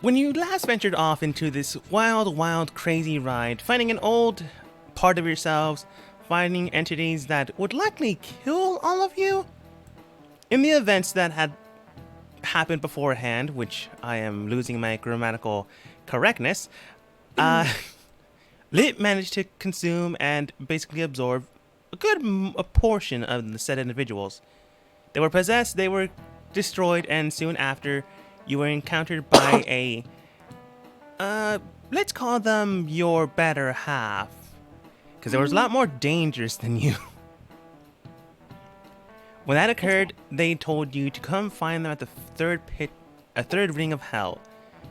When you last ventured off into this wild, wild, crazy ride, finding an old part of yourselves, finding entities that would likely kill all of you, in the events that had happened beforehand, which I am losing my grammatical correctness, uh, Lit managed to consume and basically absorb a portion of the said individuals. They were possessed, they were destroyed, and soon after, you were encountered by a, let's call them your better half. Because there was a lot more dangerous than you. When that occurred, they told you to come find them at the third ring of hell,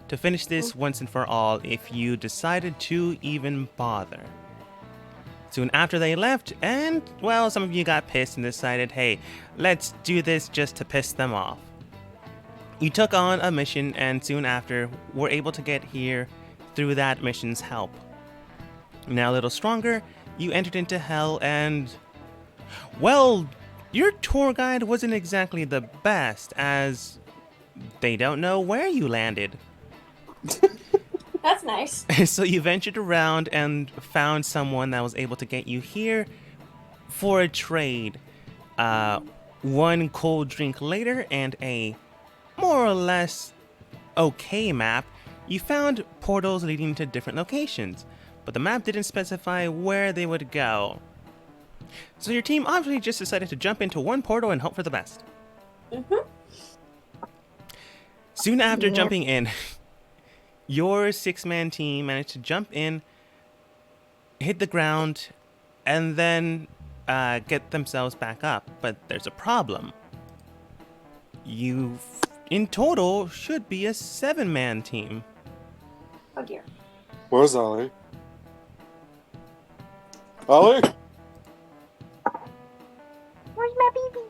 to finish this once and for all if you decided to even bother. Soon after they left, and, well, some of you got pissed and decided, hey, let's do this just to piss them off. You took on a mission and soon after were able to get here through that mission's help. Now a little stronger, you entered into hell and, well, your tour guide wasn't exactly the best as they don't know where you landed. That's nice. So you ventured around and found someone that was able to get you here for a trade. One cold drink later and a more or less okay map, you found portals leading to different locations, but the map didn't specify where they would go. So your team obviously just decided to jump into one portal and hope for the best. Soon after jumping in, your 6-man team managed to jump in, hit the ground, and then get themselves back up. But there's a problem. You, in total, should be a 7-man team. Oh dear. Where's Ollie? Ollie? Where's my baby?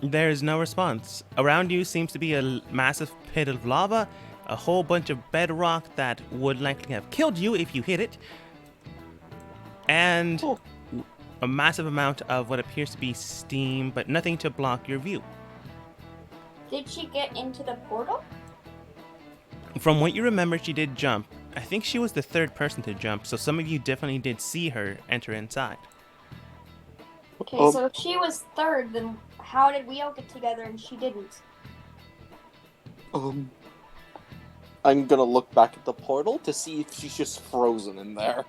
There's no response. Around you seems to be a massive pit of lava, a whole bunch of bedrock that would likely have killed you if you hit it, and a massive amount of what appears to be steam, but nothing to block your view. Did she get into the portal? From what you remember, she did jump. I think she was the third person to jump, so some of you definitely did see her enter inside. Okay, so if she was third, then how did we all get together and she didn't? I'm gonna look back at the portal to see if she's just frozen in there.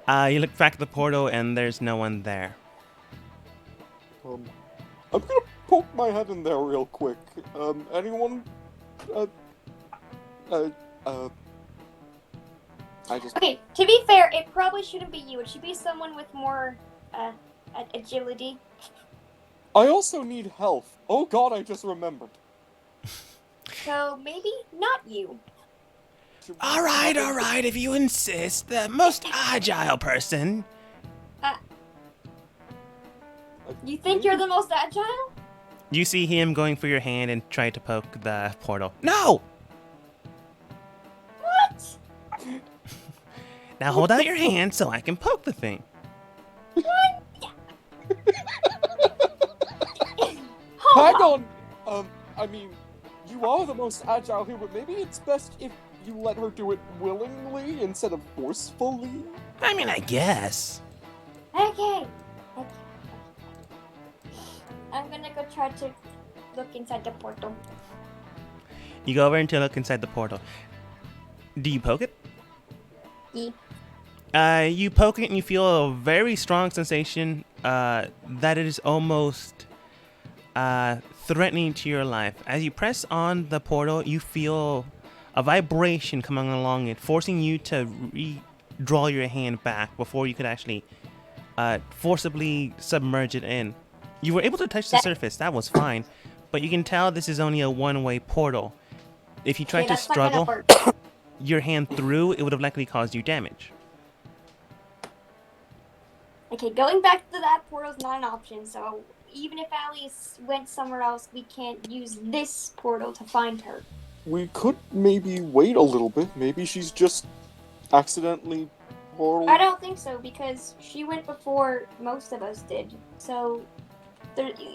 You look back at the portal and there's no one there. I'm gonna poke my head in there real quick. Anyone? I just... Okay, to be fair, it probably shouldn't be you. It should be someone with more, agility. I also need health. Oh god, I just remembered. So maybe not you. Alright, if you insist. The most agile person. You think you're the most agile? You see him going for your hand and try to poke the portal. No! What? Now hold out your hand so I can poke the thing. Hang on! I mean, you are the most agile here, but maybe it's best if you let her do it willingly instead of forcefully? I mean, I guess. Okay. I'm gonna go try to look inside the portal. You go over and to look inside the portal. Do you poke it? Yeah. You poke it and you feel a very strong sensation that it is almost threatening to your life. As you press on the portal, you feel a vibration coming along it, forcing you to draw your hand back before you could actually forcibly submerge it in. You were able to touch the surface, that was fine, but you can tell this is only a one-way portal. If you tried to struggle your hand through, it would have likely caused you damage. Okay, going back to that portal is not an option, so even if Alice went somewhere else, we can't use this portal to find her. We could maybe wait a little bit. Maybe she's just accidentally portal. I don't think so, because she went before most of us did. So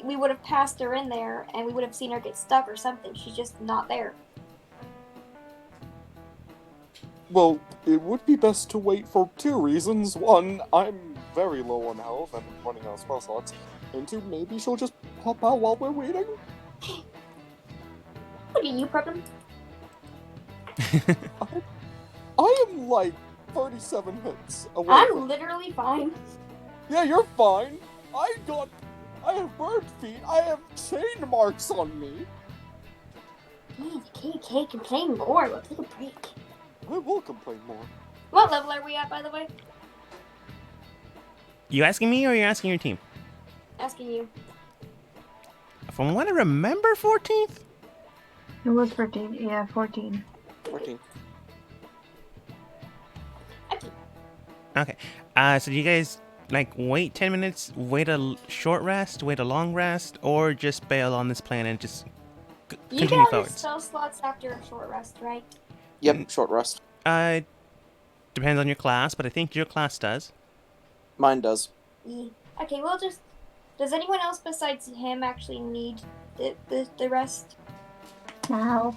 we would have passed her in there, and we would have seen her get stuck or something. She's just not there. Well, it would be best to wait for two reasons. One, I'm very low on health and running out of spell slots. And two, maybe she'll just pop out while we're waiting. What are you, problem? I am like 37 hits away. I'm literally fine. Yeah, you're fine. I have bird feet. I have chain marks on me. Man, the KK complain more. We'll take a break. I will complain more. What level are we at, by the way? You asking me or you asking your team? Asking you. From what I remember, 14th? It was 14. Yeah, 14. 14. Okay. So do you guys like wait 10 minutes, wait a short rest, wait a long rest, or just bail on this plan and just You continue get all your forwards? spell slots after a short rest, right? Yep, short rest. Depends on your class, but I think your class does. Mine does. Yeah. Okay, we'll just... Does anyone else besides him actually need the rest? Wow.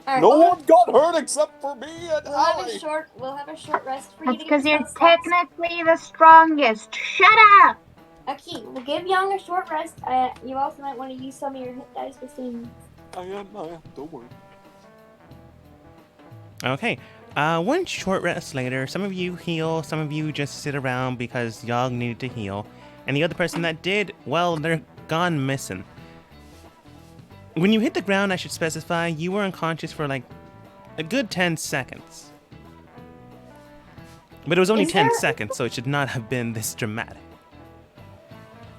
Alright, No one got hurt except for me and we'll have Allie. we'll have a short rest for you That's to because get you're your spell slots. technically the strongest. Shut up! Okay, we'll give Young a short rest. You also might want to use some of your hit dice to see. I am. Don't worry. Okay. One short rest later, some of you heal, some of you just sit around because y'all needed to heal, and the other person that did, well, they're gone missing. When you hit the ground, I should specify, you were unconscious for like a good 10 seconds. But it was only Is 10 there- seconds, so it should not have been this dramatic.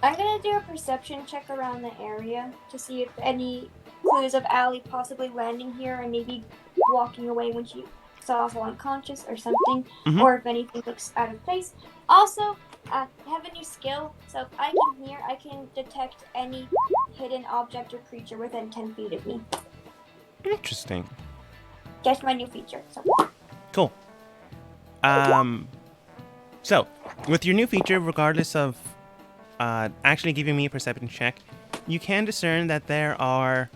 I'm gonna do a perception check around the area to see if any clues of Allie possibly landing here and maybe walking away when she saw us unconscious or something, Mhm. or if anything looks out of place. Also, I have a new skill, so if I can hear, I can detect any hidden object or creature within 10 feet of me. Interesting. That's my new feature. So. Cool. So, with your new feature, regardless of actually giving me a perception check, you can discern that there are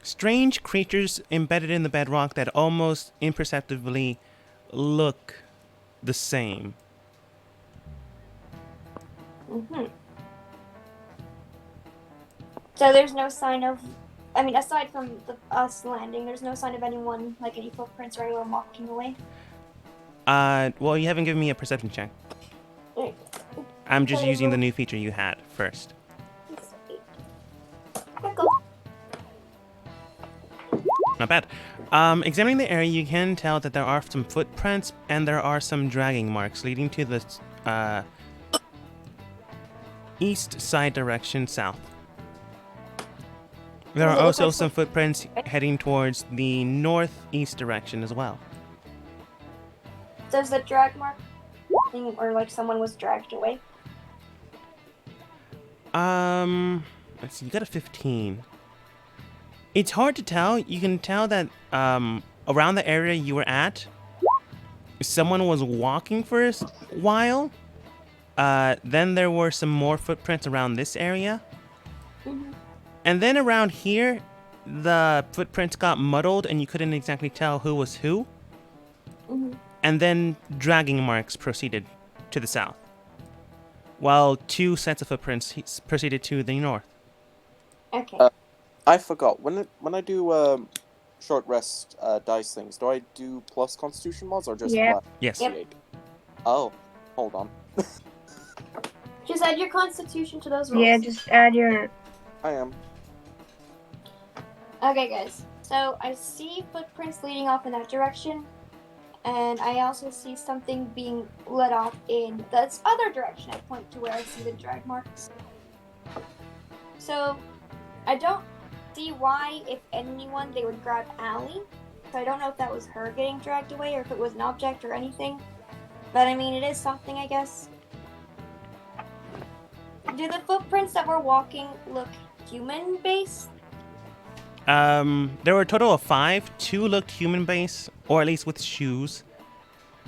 strange creatures embedded in the bedrock that almost imperceptibly look the same. So there's no sign of, I mean, aside from us landing, there's no sign of anyone, like any footprints or anyone walking away. Well, you haven't given me a perception check. Right. I'm just Okay, using the well- new feature you had first. Okay, cool. Not bad. Examining the area, you can tell that there are some footprints and there are some dragging marks leading to the east side direction south. There are Does it look also like some footprints heading towards the northeast direction as well. Does the drag mark thing, or like someone was dragged away? Let's see, you got a 15. It's hard to tell. You can tell that around the area you were at, someone was walking for a while. Then there were some more footprints around this area. Mm-hmm. And then around here, the footprints got muddled and you couldn't exactly tell who was who. Mm-hmm. And then dragging marks proceeded to the south, while two sets of footprints proceeded to the north. Okay. I forgot. When I do short rest dice things, do I do plus Constitution mods or just Yep. flat? Yes. Yep. D8? Oh, hold on. Just add your constitution to those rolls. Yeah, just add your. I am. Okay, guys. So I see footprints leading off in that direction, and I also see something being let off in this other direction. I point to where I see the drag marks. So I don't see why, if anyone, they would grab Allie. So I don't know if that was her getting dragged away or if it was an object or anything. But I mean, it is something, I guess. Do the footprints that we're walking look human-based? There were a total of 5. 2 looked human-based, or at least with shoes.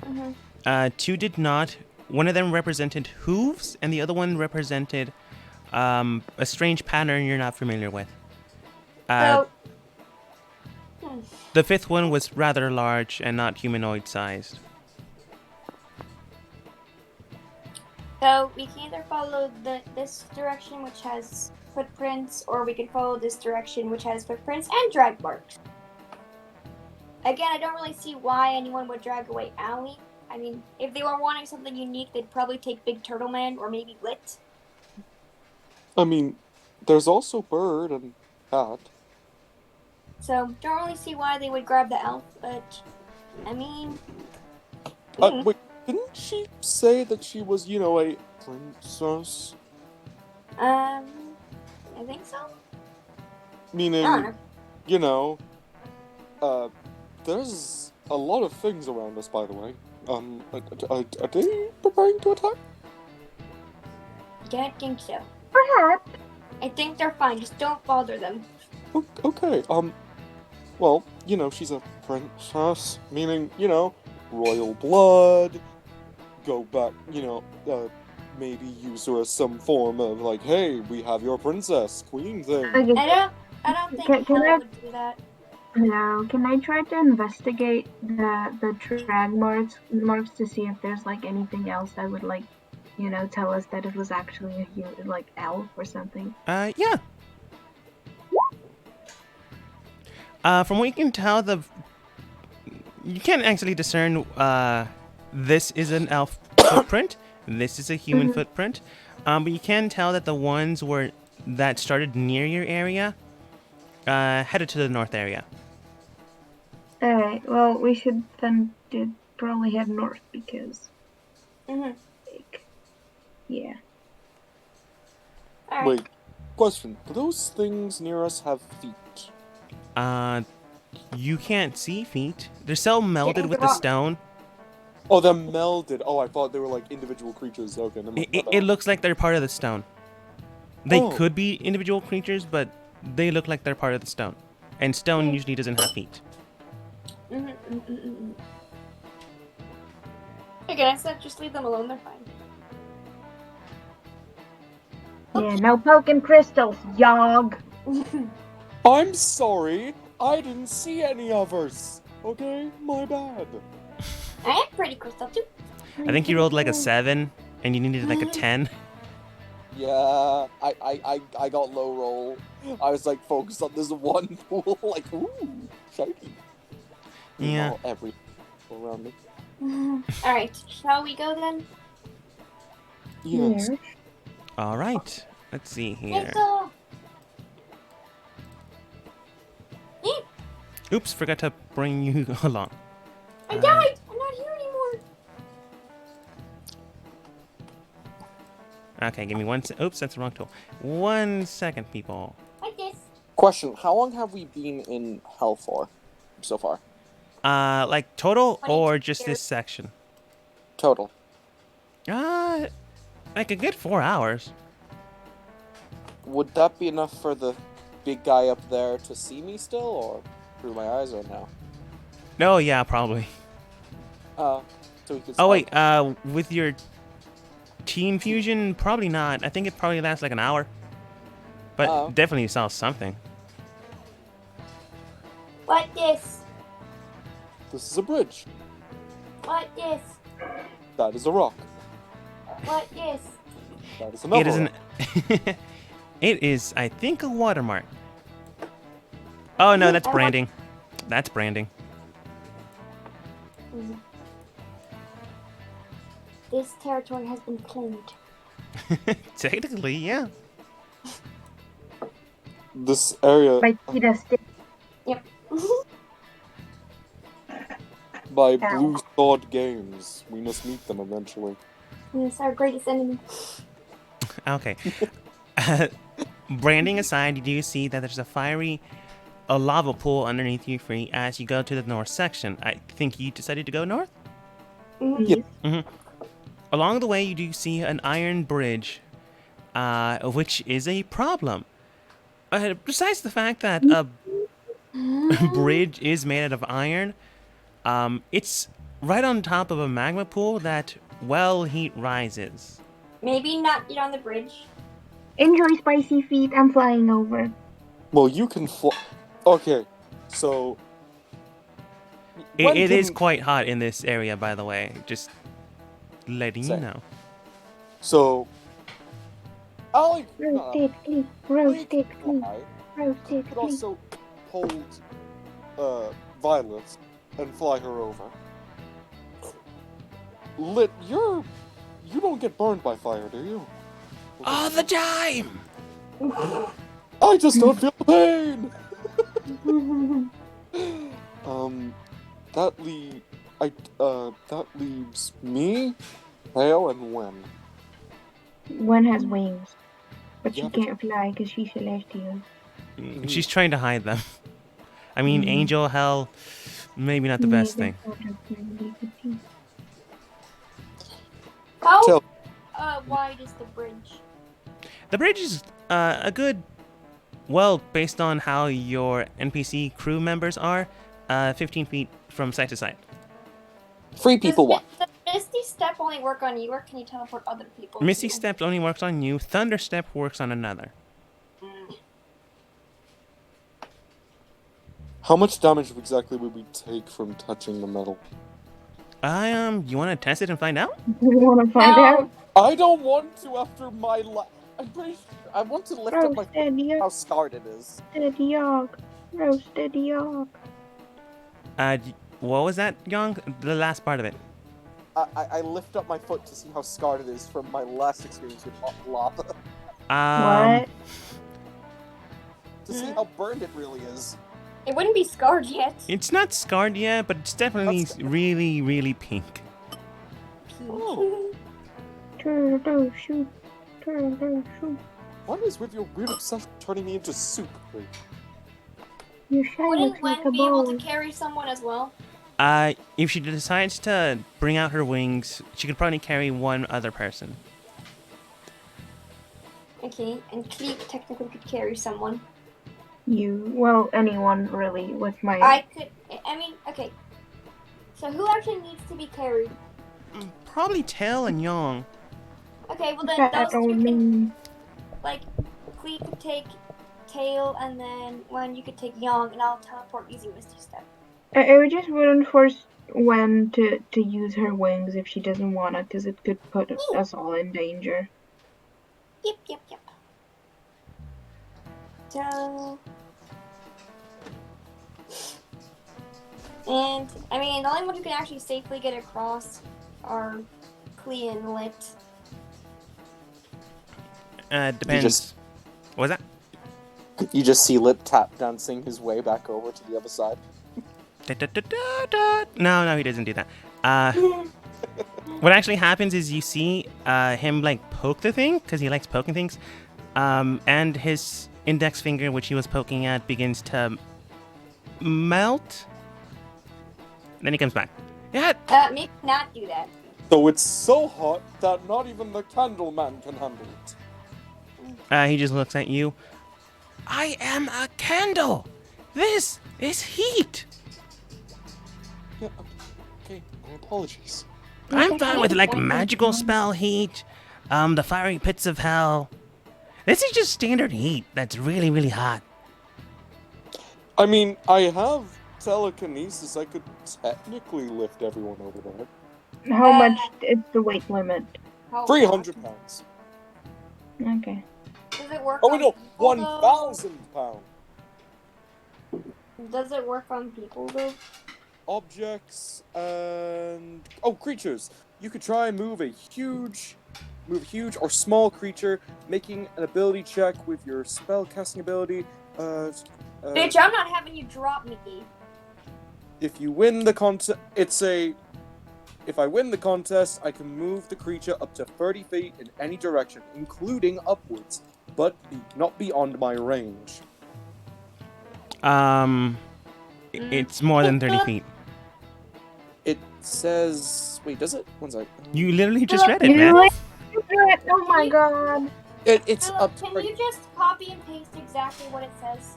Mm-hmm. 2 did not. One of them represented hooves, and the other one represented a strange pattern you're not familiar with. So, The fifth one was rather large and not humanoid-sized. So we can either follow this direction, which has footprints, or we can follow this direction, which has footprints and drag marks. Again, I don't really see why anyone would drag away Allie. I mean, if they were wanting something unique, they'd probably take Big Turtle Man or maybe Lit. I mean, there's also Bird and Cat. So, don't really see why they would grab the elf, but, I mean... Wait, didn't she say that she was, a princess? I think so? Meaning, I don't know. There's a lot of things around us, by the way. Are they preparing to attack? Don't think so. Perhaps. I think they're fine, just don't bother them. Okay, well, she's a princess, meaning, royal blood, go back, maybe use her as some form of, like, hey, we have your princess, queen thing. Okay. I don't think Can Hella I- would do that. No, can I try to investigate the drag marks to see if there's like anything else that would like, tell us that it was actually a human, like elf or something? Yeah. From what you can tell, you can't actually discern. This is an elf footprint. This is a human footprint. But you can tell that the ones that started near your area, headed to the north area. Alright, well, we should then probably head north because, like, yeah. Alright. Wait, question, do those things near us have feet? You can't see feet. They're so melded with the rock. stone. Oh, they're melded. Oh, I thought they were like individual creatures. Okay, never mind. It looks like they're part of the stone. They Oh. could be individual creatures, but they look like they're part of the stone. And stone usually doesn't have feet. Again, I said just leave them alone, they're fine. Yeah, no poking crystals, yog. I'm sorry, I didn't see any others. Okay, my bad. I am pretty crystal too. I think you rolled like a 7, and you needed like a 10. Yeah, I got low roll. I was like focused on this one pool, like ooh, shiny. Yeah. Meanwhile, every around me. Alright, shall we go then? Yes. All right. Let's see here. Let's go! Oops, forgot to bring you along. I died! I'm not here anymore! Okay, give me one. Oops, that's the wrong tool. 1 second, people. Like this. Question: how long have we been in hell for, so far? Like total 22 or just years. this section? Total. Like a good 4 hours. Would that be enough for the big guy up there to see me still, or through my eyes right now? No, yeah, probably. So we could. Oh wait, with your teen fusion, probably not. I think it probably lasts like an hour. But Oh. definitely saw something. What this? This is a bridge. What this? That is a rock. What this? That is another It is an. rock. It is, I think, a watermark. Oh no, that's branding. That's branding. This territory has been claimed. Technically, yeah. This area By Tita Stick. Yep. by Blue Sword Games. We must meet them eventually. It's our greatest enemy. Okay. Branding aside, you do see that there's a lava pool underneath you free as you go to the north section. I think you decided to go north? Yes. Along the way, you do see an iron bridge, which is a problem. Besides the fact that a bridge is made out of iron, it's right on top of a magma pool that, well, heat rises. Maybe not get on the bridge. Enjoy spicy feet. I'm flying over. Well, you can fly. Okay, so when It is can- quite hot in this area, by the way. Just letting you Same. know. So, Alec, Roasted clip, we roasted could clip, fly. roasted Could clip. also hold Violet and fly her over. Lit, you don't get burned by fire, do you? All the time! I just don't feel the pain. That leaves me, Hale, and Wen. One has wings, but Yeah, she but- can't fly because she's celestial. She's trying to hide them. I mean, Angel, hell, maybe not the best thing. How Tell- wide is the bridge? The bridge is a good, well, based on how your NPC crew members are, 15 feet from side to side. 3 people Does walk. Misty Step only work on you, or can you teleport other people? Misty too? Step only works on you. Thunder Step works on another. How much damage exactly would we take from touching the metal? You want to test it and find out? You want to find No. out? I don't want to after my I'm pretty sure I want to lift up my Roasted how yolk, scarred it is. roasted yolk, roasted yolk. What was that, Young? The last part of it. I lift up my foot to see how scarred it is from my last experience with lava. What? To see how burned it really is. It wouldn't be scarred yet. It's not scarred yet, but it's definitely That's- really, really pink. Oh. Turtle shoot, turtle shoot. What is with your weird obsession turning me into soup? Wait. Your shine Wouldn't looks like a Wen be able bowl. to carry someone as well? If she decides to bring out her wings, she could probably carry one other person. Okay, and Cleek technically could carry someone. Well, anyone really with my. I mean, okay. So who actually needs to be carried? Probably Tail and Young. Okay, well then That those two don't can, mean. like, Cleek could take Tail, and then Wen, you could take Young, and I'll teleport using Misty Step. I just wouldn't force Wen to use her wings if she doesn't want it, because it could put us all in danger. Yep. So, and I mean, the only ones who can actually safely get across are Klee and Lit. Depends. just- What was that? You just see Lit tap dancing his way back over to the other side. No, he doesn't do that. What actually happens is you see him like poke the thing because he likes poking things, and his index finger, which he was poking at, begins to melt. Then he comes back. Yeah, Maybe not do that. So it's so hot that not even the Candleman can handle it. he just looks at you. I am a candle. This is heat. Yeah, okay, my apologies. I'm fine with like magical spell heat, the fiery pits of hell. This is just standard heat that's really, really hot. I mean, I have telekinesis. I could technically lift everyone over there. How much is the weight limit? How 300 pounds. Okay. Does it work Oh, on no, people, 1,000 pounds. though? Does it work on people though? Objects and creatures. You could try and move a huge or small creature, making an ability check with your spell casting ability. Bitch, I'm not having you drop me. If you win the contest, if I win the contest, I can move the creature up to 30 feet in any direction, including upwards, but not beyond my range. It's more than 30 feet. It says, wait, does it? One sec. You literally just read it, You man. like it? Oh my god. It's Philip, up to can you just copy and paste exactly what it says?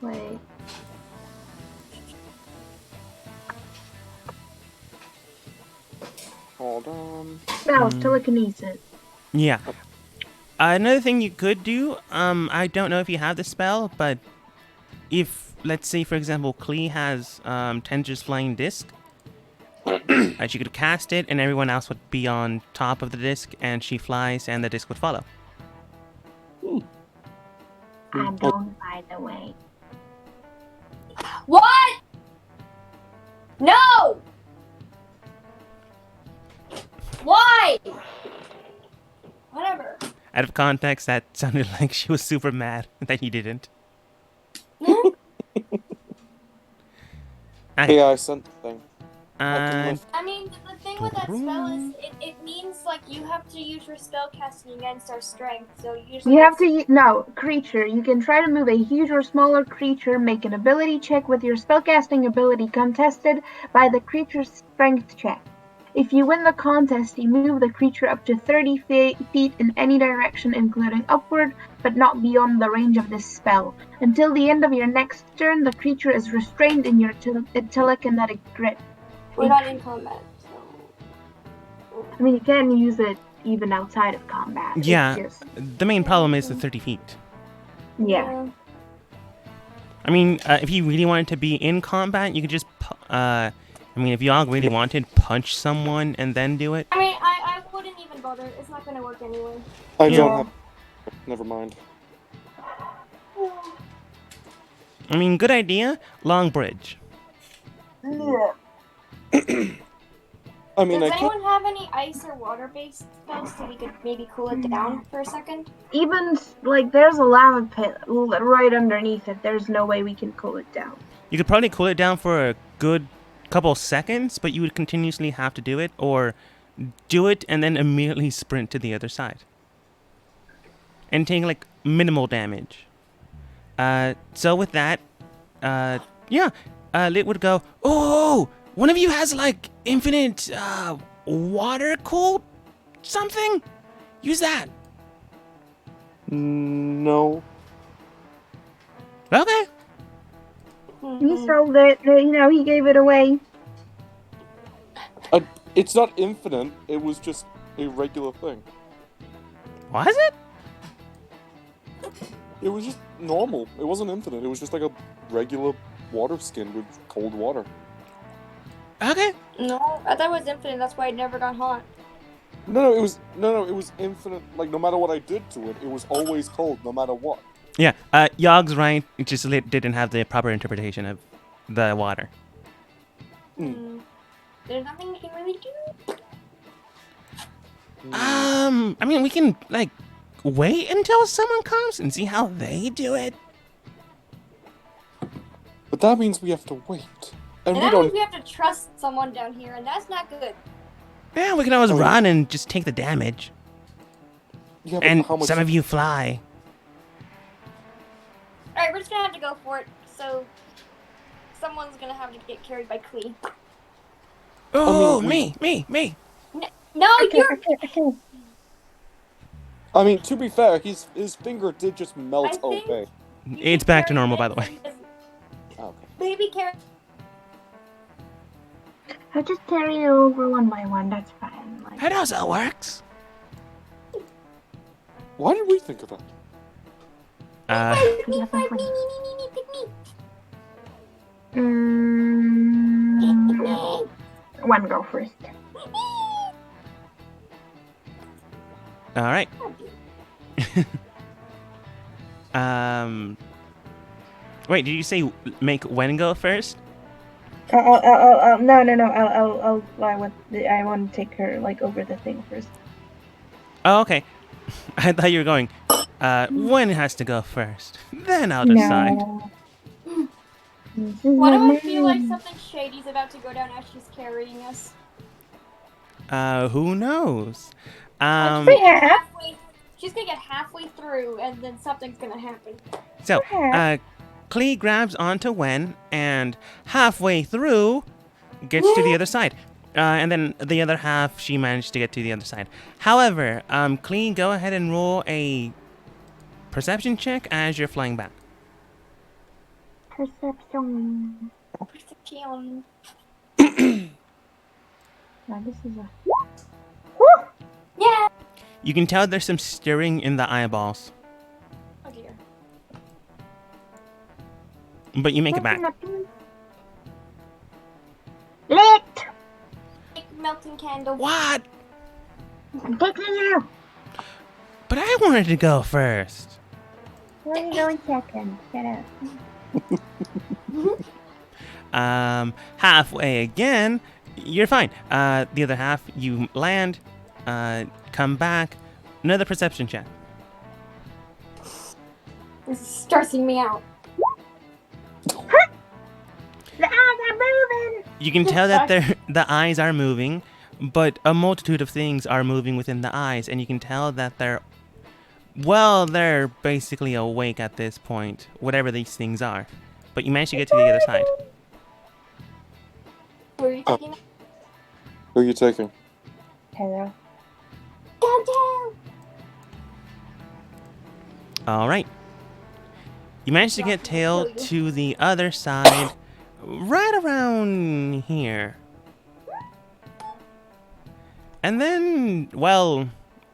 Wait. Hold on. No, telekinesis. Yeah. Another thing you could do, I don't know if you have the spell, but if let's say, for example, Klee has Tendra's flying disc. She could cast it, and everyone else would be on top of the disc, and she flies, and the disc would follow. I don't, by the way. What? No! Why? Whatever. Out of context, that sounded like she was super mad that you didn't. Hey, I sent the thing. I can And lift. I mean, the thing with that spell is it means like you have to use your spell casting against our strength. So usually You have to no creature. You can try to move a huge or smaller creature. Make an ability check with your spellcasting ability contested by the creature's strength check. If you win the contest, you move the creature up to 30 feet in any direction, including upward, but not beyond the range of this spell. Until the end of your next turn, the creature is restrained in your telekinetic grip. we're not in combat. So. I mean, you can use it even outside of combat. It's Yeah. just- the main problem is the 30 feet. yeah. I mean, if you really wanted to be in combat, you could just, if you all really wanted, punch someone and then do it. I mean, I wouldn't even bother. It's not gonna work anyway. I Yeah. don't have. Never mind. I mean, good idea. Long bridge. I mean, Does I can't. anyone have any ice or water-based spells so we could maybe cool it down for a second? Even like there's a lava pit right underneath it. There's no way we can cool it down. You could probably cool it down for a good couple seconds, but you would continuously have to do it, or do it and then immediately sprint to the other side. And take, like, minimal damage. So with that, Lit would go, oh, one of you has, like, infinite, water cool something? Use that. No. Okay. He sold it. He gave it away. It's not infinite. It was just a regular thing. Was it? It was just normal. It wasn't infinite. It was just like a regular water skin with cold water. Okay. No, I thought it was infinite. That's why it never got hot. No, it was infinite. Like no matter what I did to it, it was always cold, no matter what. Yeah, Yogg's right. It just didn't have the proper interpretation of the water. There's nothing you can really do. We can, like, wait until someone comes and see how they do it. But that means we have to wait, and And we that don't. means we have to trust someone down here, and that's not good. Yeah, we can always Oh, yeah. run and just take the damage. Yeah, but And how much? some of you fly. Alright, we're just gonna have to go for it. So, someone's gonna have to get carried by Klee. Oh, we- me. No, you're. I mean, to be fair, his finger did just I melt think- away. It's back to normal, by the way. Okay. Baby carry. I'll just carry it over one by one. That's fine. Like, How does that works? Why did we think of that? Pick me, pick me. One go first. All right. Wait, did you say make Wen go first? No. I want to take her like over the thing first. Oh, okay. I thought you were going, Wen has to go first. Then I'll decide. No. Why do I feel like something shady's about to go down as she's carrying us? Who knows? She's gonna get halfway through, and then something's gonna happen. So, Klee grabs onto Wen, and halfway through, gets to the other side. And then the other half, she managed to get to the other side. However, Klee, go ahead and roll a perception check as you're flying back. Perception. Perception. Now this is a. Yeah. You can tell there's some stirring in the eyeballs. Oh dear. but you make it back. Lit! Like melting candle. What? Taking you! But I wanted to go first. Where are you going second? Get out. Halfway again. You're fine. The other half, you land, come back. Another perception check. This is stressing me out. The eyes are moving! You can tell that the eyes are moving, but a multitude of things are moving within the eyes, and you can tell that they're basically awake at this point, whatever these things are. But you managed to get to the other side. Who are you taking? Who are you taking? Hello. Downtown! All right. You managed to get Tail to the other side, right around here. And then, well,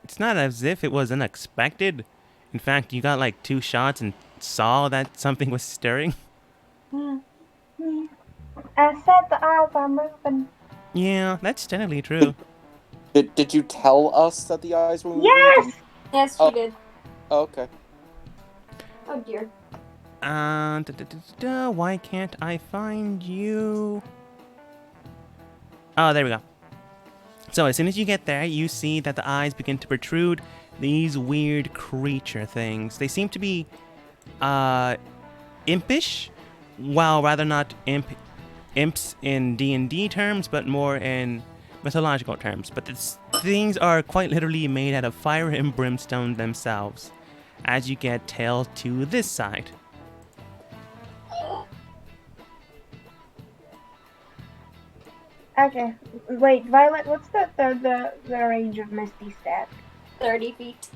it's not as if it was unexpected. In fact, you got like 2 shots and saw that something was stirring. I said the eyes are moving. Yeah, that's technically true. Did you tell us that the eyes were moving? Yes! Yes, she Oh. did. Oh, okay. Oh dear. Why can't I find you? Oh, there we go. So as soon as you get there, you see that the eyes begin to protrude these weird creature things. They seem to be, impish, while rather not imps in D&D terms, but more in mythological terms. But these things are quite literally made out of fire and brimstone themselves, as you get Tail to this side. Okay. Wait, Violet, what's the range of Misty Step? 30 feet.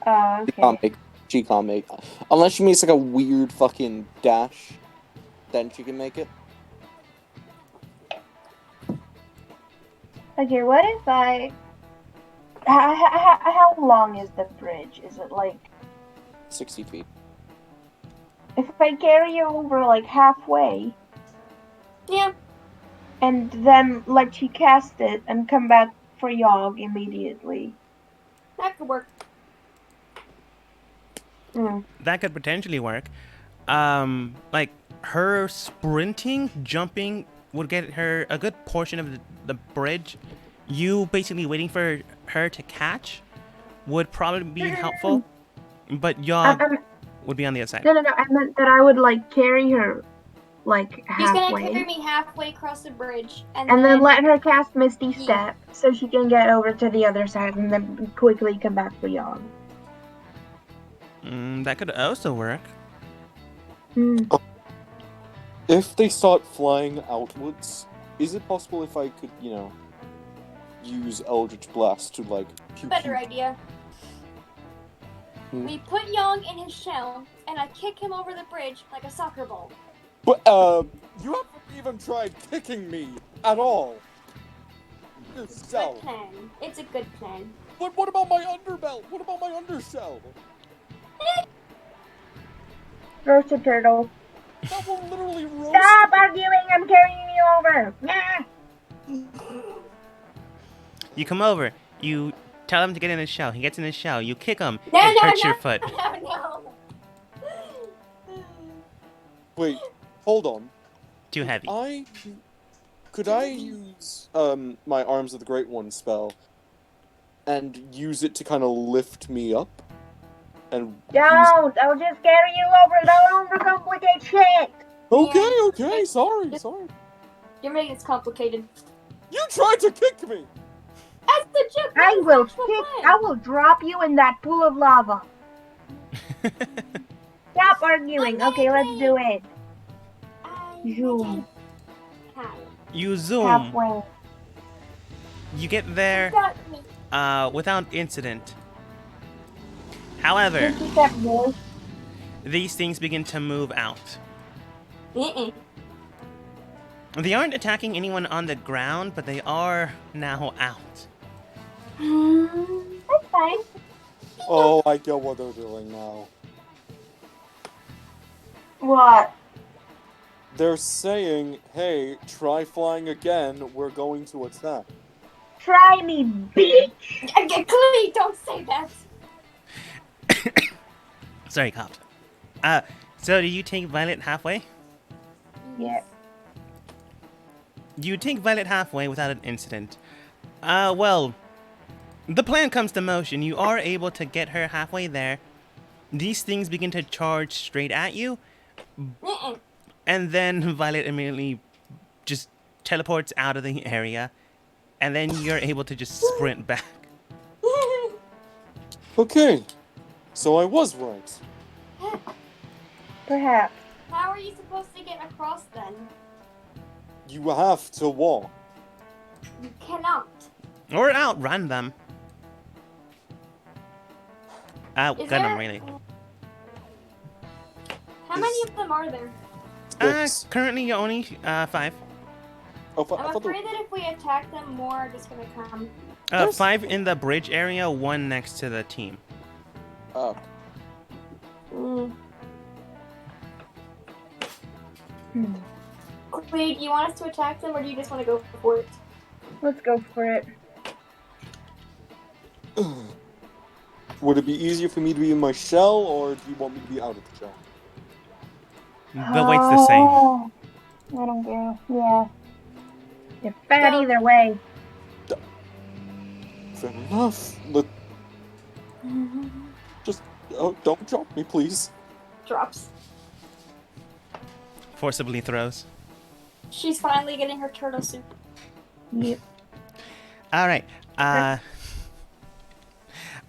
Okay. She can't make. Unless she makes like a weird fucking dash, then she can make it. Okay, what if I... How long is the bridge? Is it like... 60 feet. If I carry you over like halfway, Yeah. and then let you cast it and come back for Yogg immediately. That could work. That could potentially work. Like her sprinting, jumping would get her a good portion of the bridge. You basically waiting for her to catch would probably be helpful, but Yogg would be on the other side. No, I meant that I would like carry her like He's gonna halfway. carry me halfway across the bridge, And then let her cast Misty Step so she can get over to the other side and then quickly come back for Yogg. That could also work. If they start flying outwards, is it possible if I could, use Eldritch Blast to like... Better idea. Hmm. We put Yogg in his shell, and I kick him over the bridge like a soccer ball. But, you haven't even tried kicking me at all. Yourself. Good plan. It's a good plan. But what about my underbelt? What about my undershell? Roast a turtle. That will literally roast. Stop arguing! I'm carrying you over! Nah! You come over. You tell him to get in his shell. He gets in his shell. You kick him. No, it no, hurts no. your foot. No. Wait, hold on. Too heavy. Could I use my Arms of the Great One spell and use it to kind of lift me up? And Don't! I'll just carry you over! Don't overcomplicate shit! Okay, sorry. You're making this complicated. You tried to kick me! That's the joke. I That's will the actual kick, plan. I will drop you in that pool of lava. Stop arguing. Okay, let's do it. Zoom. You zoom. Halfway. You get there Got me. without incident. However, 50 step boy. these things begin to move out. Mm-mm. They aren't attacking anyone on the ground, but they are now out. That's fine. Oh, I get what they're doing now. What? They're saying, hey, try flying again, we're going to attack. Try me, bitch! Clee, don't say that. Sorry, cops. So do you take Violet halfway? Yeah. You take Violet halfway without an incident. Well, the plan comes to motion. You are able to get her halfway there. These things begin to charge straight at you, Mm-mm. and then Violet immediately just teleports out of the area, and then you're able to just sprint back. Okay, so I was right. Perhaps. How are you supposed to get across then? You have to walk. You cannot. Or outrun them. Is Outgun there... them, really. How many of them are there? Six. Currently you're only 5. Oh, I I'm thought afraid that if we attack them, more are just gonna come. There's- 5 in the bridge area, 1 next to the team. Oh, Mm. Hmm. Clee, do you want us to attack them, or do you just want to go for it? Let's go for it. would it be easier for me to be in my shell, or do you want me to be out of the shell? The weight's the same. Oh, I don't care. Yeah. You're fat So- either way. Fair enough. Don't drop me, please. Drops. Forcibly throws. She's finally getting her turtle soup. Yep. Alright.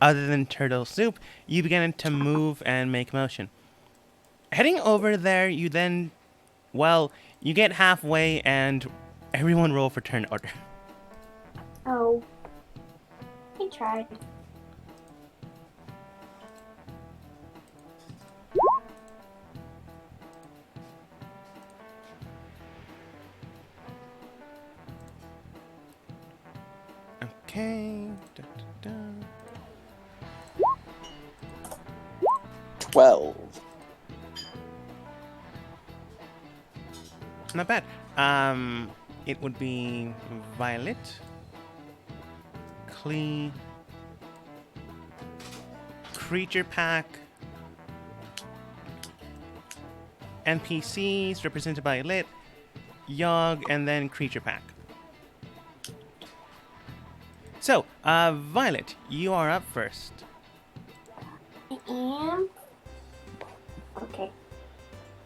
Other than turtle soup, you begin to move and make motion. Heading over there, you then, well, you get halfway and everyone roll for turn order. Oh. I tried. Okay. Da, da, da. 12. Not bad. It would be Violet, Klee, Creature Pack, NPCs represented by Lit, Yogg, and then Creature Pack. So, Violet, you are up first. I am. Okay.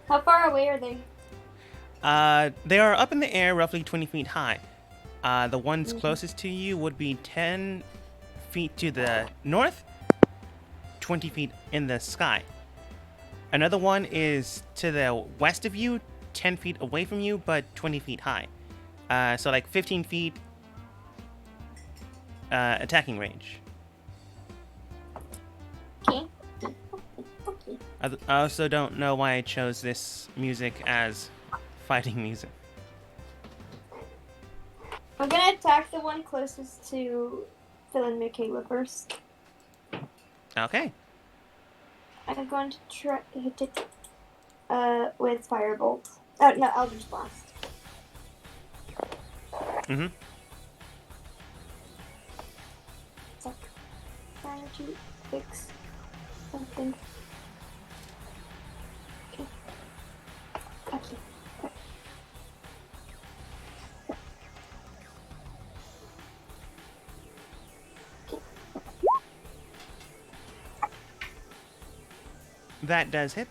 How far away are they? They are up in the air, roughly 20 feet high. The ones closest to you would be 10 feet to the north, 20 feet in the sky. Another one is to the west of you, 10 feet away from you, but 20 feet high. So like 15 feet attacking range. Okay. Okay. I also don't know why I chose this music as fighting music. I'm gonna attack the one closest to Phil and Michaela first. Okay. I'm going to try to hit it with Firebolt. Oh, no, Eldritch Blast. Mm-hmm. It's like 9, 2, 6, something. Okay. Okay. That does hit.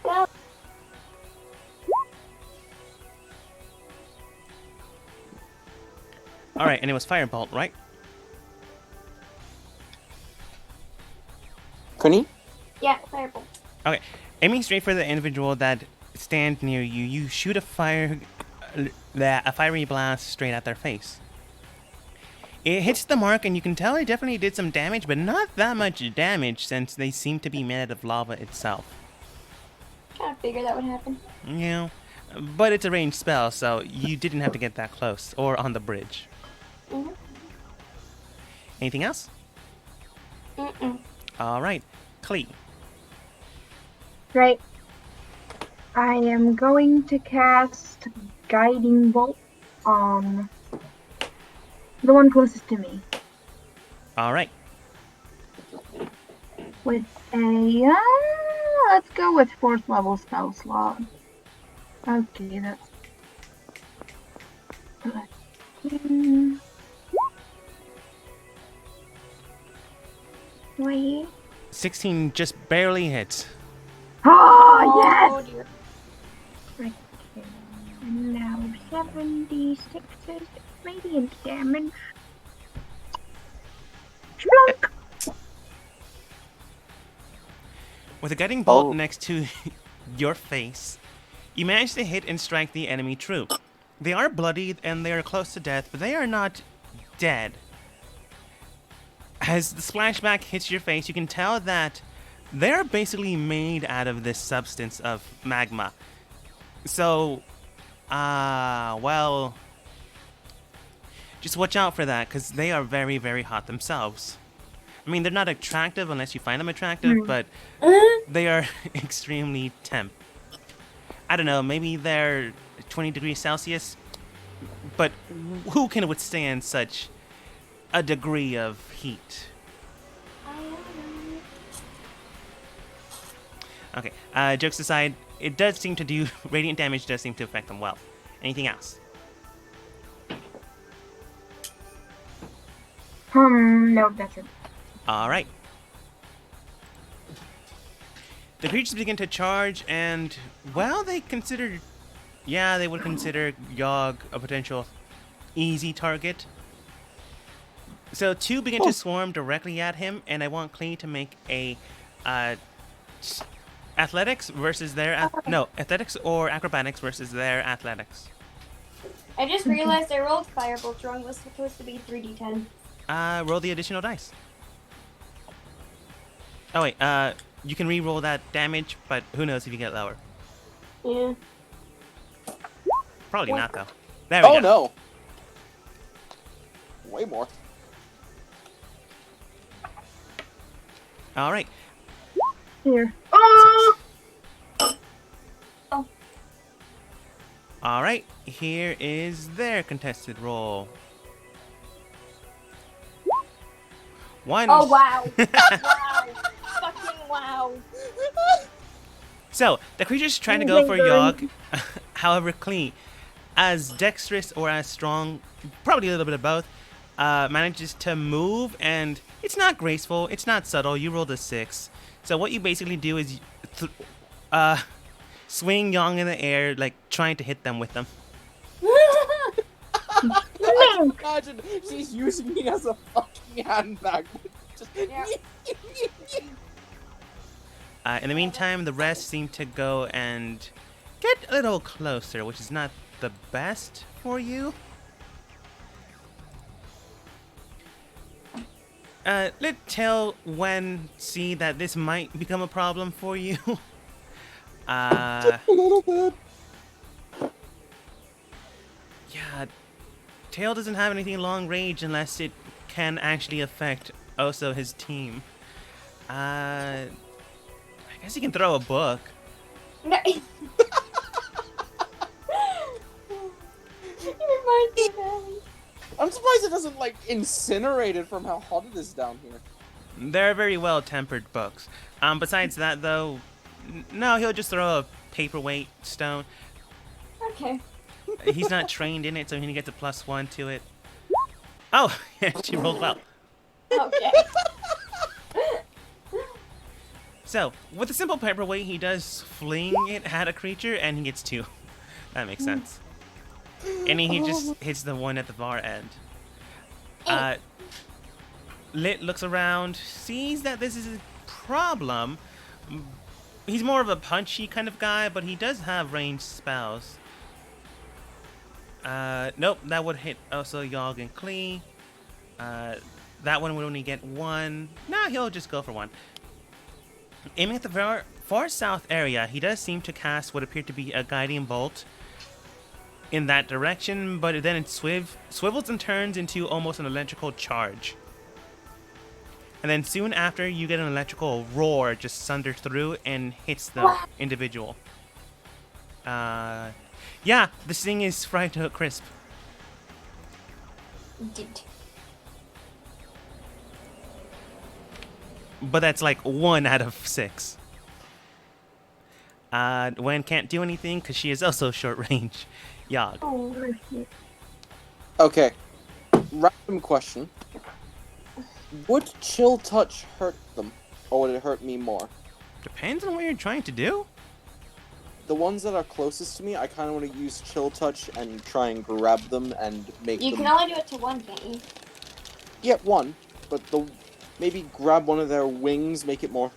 Go. Alright, and it was Firebolt, right? Connie? Yeah, Firebolt. Okay. Aiming straight for the individual that stands near you, you shoot a fiery blast straight at their face. It hits the mark, and you can tell it definitely did some damage, but not that much damage since they seem to be made out of lava itself. Kind of figured that would happen. Yeah, but it's a ranged spell, so you didn't have to get that close or on the bridge. Mhm. Anything else? Mm-mm. All right, Klee. Right. I am going to cast Guiding Bolt on the one closest to me All right. with a let's go with 4th level spell slot. Okay, that's 13. Wait. 16 just barely hits. Oh, yes! Oh dear. Okay. And now 76 radiant damage. Clunk! With a guiding bolt Oh. next to your face, you manage to hit and strike the enemy troop. They are bloodied and they are close to death, but they are not dead. As the splashback hits your face, you can tell that they're basically made out of this substance of magma. So, well, just watch out for that, because they are very, very hot themselves. I mean, they're not attractive unless you find them attractive, but they are extremely temp. I don't know, maybe they're 20 degrees Celsius, but who can withstand such a degree of heat? Okay, jokes aside, it does seem to do, radiant damage does seem to affect them well. Anything else? No, that's it. Alright. The creatures begin to charge, and, well, they would consider Yogg a potential easy target. So 2 begin to swarm directly at him, and I want Klee to make a athletics versus their athletics or acrobatics versus their athletics. I just realized I rolled Firebolt wrong. It was supposed to be 3d10. Roll the additional dice. Oh wait, you can re-roll that damage, but who knows if you get lower. Yeah. Probably What? not though. There we Oh go. no! Way more. All right. Here. Oh! All right. Here is their contested roll. 1. Oh wow. Wow. Fucking wow. So the creature's trying to go for Yogg. However, Klee, as dexterous or as strong, probably a little bit of both, manages to move, and it's not graceful, it's not subtle. You rolled a 6. So what you basically do is swing Yogg in the air, like trying to hit them with them. I can imagine she's using me as a fucking handbag. Just Yeah. In the meantime, the rest seem to go and get a little closer, which is not the best for you. Let Tail Wen see that this might become a problem for you. a little bit. Yeah, Tail doesn't have anything long range unless it can actually affect also his team. I guess he can throw a book. No. You remind me of Ellie. I'm surprised it doesn't like incinerate it from how hot it is down here. They're very well-tempered books. Besides that, though, no, he'll just throw a paperweight stone. Okay. He's not trained in it, so he gets a +1 to it. Oh, she rolled well. Okay. So, with a simple paperweight, he does fling it at a creature, and he gets 2. That makes sense. And he just hits the one at the far end. Lit looks around, sees that this is a problem. He's more of a punchy kind of guy, but he does have ranged spells. Nope, that would hit also Yogg and Klee. That one would only get 1. Nah, he'll just go for 1. Aiming at the far south area, he does seem to cast what appeared to be a guiding bolt. in that direction, but then it swivels and turns into almost an electrical charge. And then soon after, you get an electrical roar just thunder through and hits the individual. Yeah, this thing is fried to a crisp. Indeed. But that's like 1 out of 6. Gwen can't do anything because she is also short range. Yogg. Oh. Okay. Random question. Would chill touch hurt them, or would it hurt me more? Depends on what you're trying to do. The ones that are closest to me, I kind of want to use chill touch and try and grab them and make You them... can only do it to one, can't you? Yeah, one. But maybe grab one of their wings, make it more,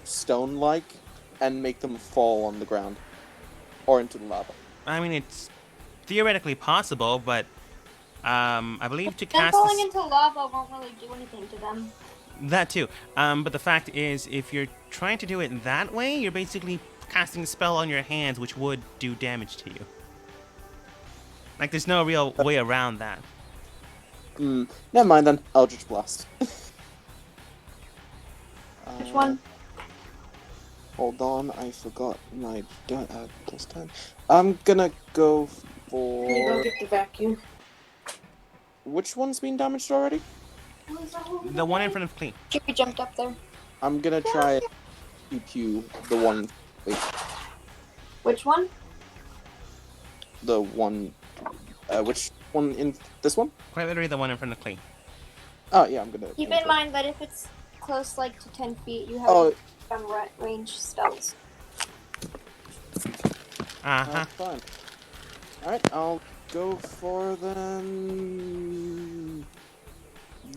stone-like, and make them fall on the ground. Or into the lava. I mean, it's theoretically possible, but I believe to Them cast falling into lava won't really do anything to them. that too. But the fact is, if you're trying to do it that way, you're basically casting a spell on your hands, which would do damage to you. Like, there's no real way around that. Never mind then. Eldritch Blast. Which one? Hold on, I forgot my plus 10. I'm gonna go for... You go get the vacuum. Which one's been damaged already? The one in front of Clee. Chippy jumped up there. I'm gonna try pew the one... Wait, Which one? the one... which one in this one? Quite literally the one in front of Clee. Oh, yeah, I'm gonna... Keep in mind that if it's close, like, to 10 feet, you have Oh, some range spells. Uh-huh. fine. Alright, I'll go for then...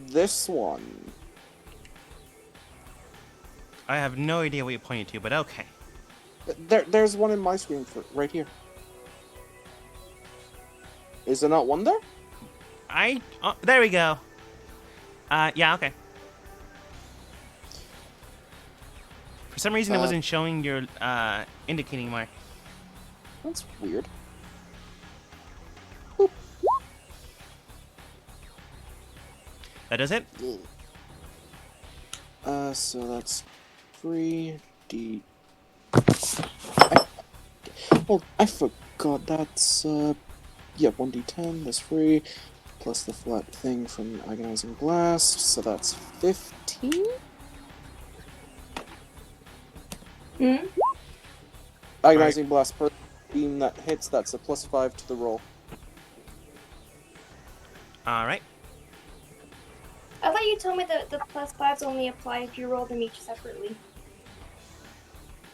this one. I have no idea what you're pointing to, but okay. There's one in my screen right here. Is there not one there? Oh, there we go. Yeah, okay. For some reason, it wasn't showing your indicating mark. That's weird. That does it? So that's 3D. I forgot that's, yeah, 1d10, that's free, plus the flat thing from Agonizing Blast, so that's 15? Agonizing Blast per beam that hits, that's a +5 to the roll. Alright. I thought you told me that the +5s only apply if you roll them each separately.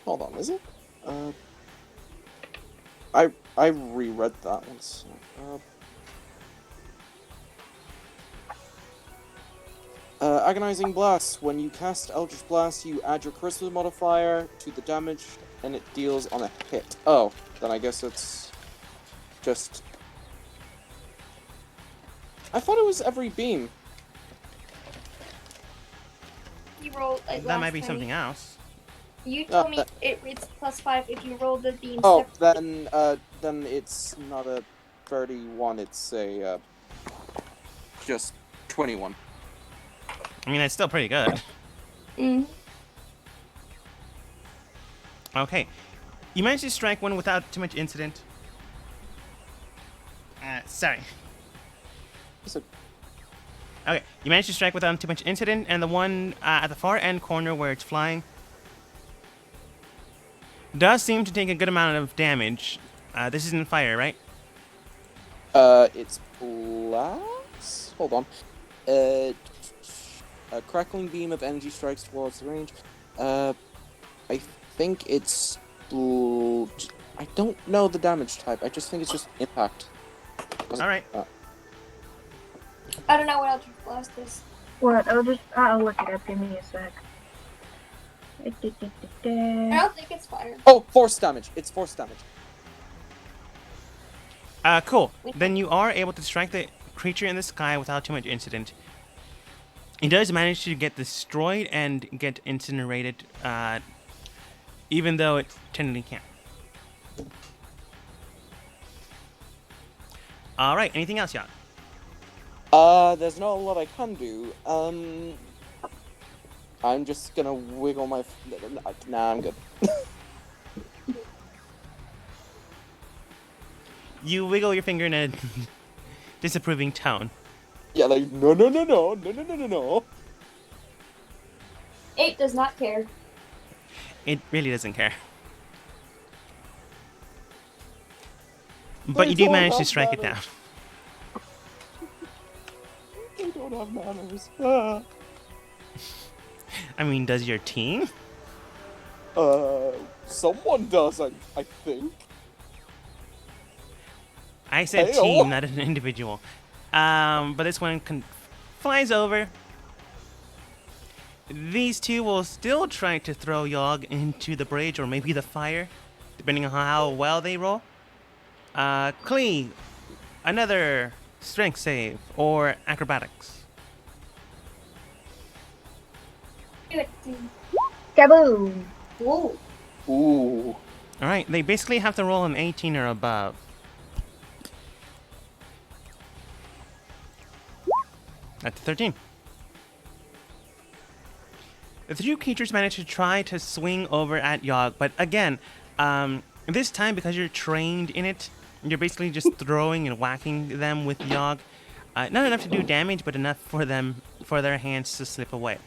Hold on, is it? I reread that one, so, Agonizing Blast. When you cast Eldritch Blast, you add your Charisma modifier to the damage, and it deals on a hit. Oh, then I guess it's just... I thought it was every beam. You roll like That might be something else. You told me it's +5 if you roll the beam Oh, separately. then it's not a 31, it's a, just 21. I mean, that's still pretty good. Okay. You managed to strike one without too much incident. Sorry. Is it? Okay, you managed to strike without too much incident, and the one at the far end corner where it's flying does seem to take a good amount of damage. This isn't fire, right? It's blast? Hold on. A crackling beam of energy strikes towards the range. I think it's... I don't know the damage type. I just think it's just impact. Alright. I don't know what Eldritch Blast is. What? I'll look it up. Give me a sec. I don't think it's fire. Oh, force damage. It's force damage. Cool. Then you are able to strike the creature in the sky without too much incident. It does manage to get destroyed and get incinerated, even though it technically can't. All right. Anything else, Yog? There's not a lot I can do. I'm just gonna wiggle my. Nah, I'm good. You wiggle your finger in a disapproving tone. Yeah, like no, no, no, no, no, no, no, no, no. It does not care. It really doesn't care. But They you do don't manage to have strike it down. manners. They don't have manners. Ah. I mean, does your team? Someone does, I think. I said Hey-o. team, not an individual. But this one flies over. These two will still try to throw Yog into the bridge or maybe the fire, depending on how well they roll. Klee, another strength save or acrobatics. Do it. Kaboom! Whoa. Ooh. All right, they basically have to roll an 18 or above. That's 13. The two creatures manage to try to swing over at Yog, but again, this time because you're trained in it, you're basically just throwing and whacking them with Yog. Not enough to do damage, but enough for their hands to slip away.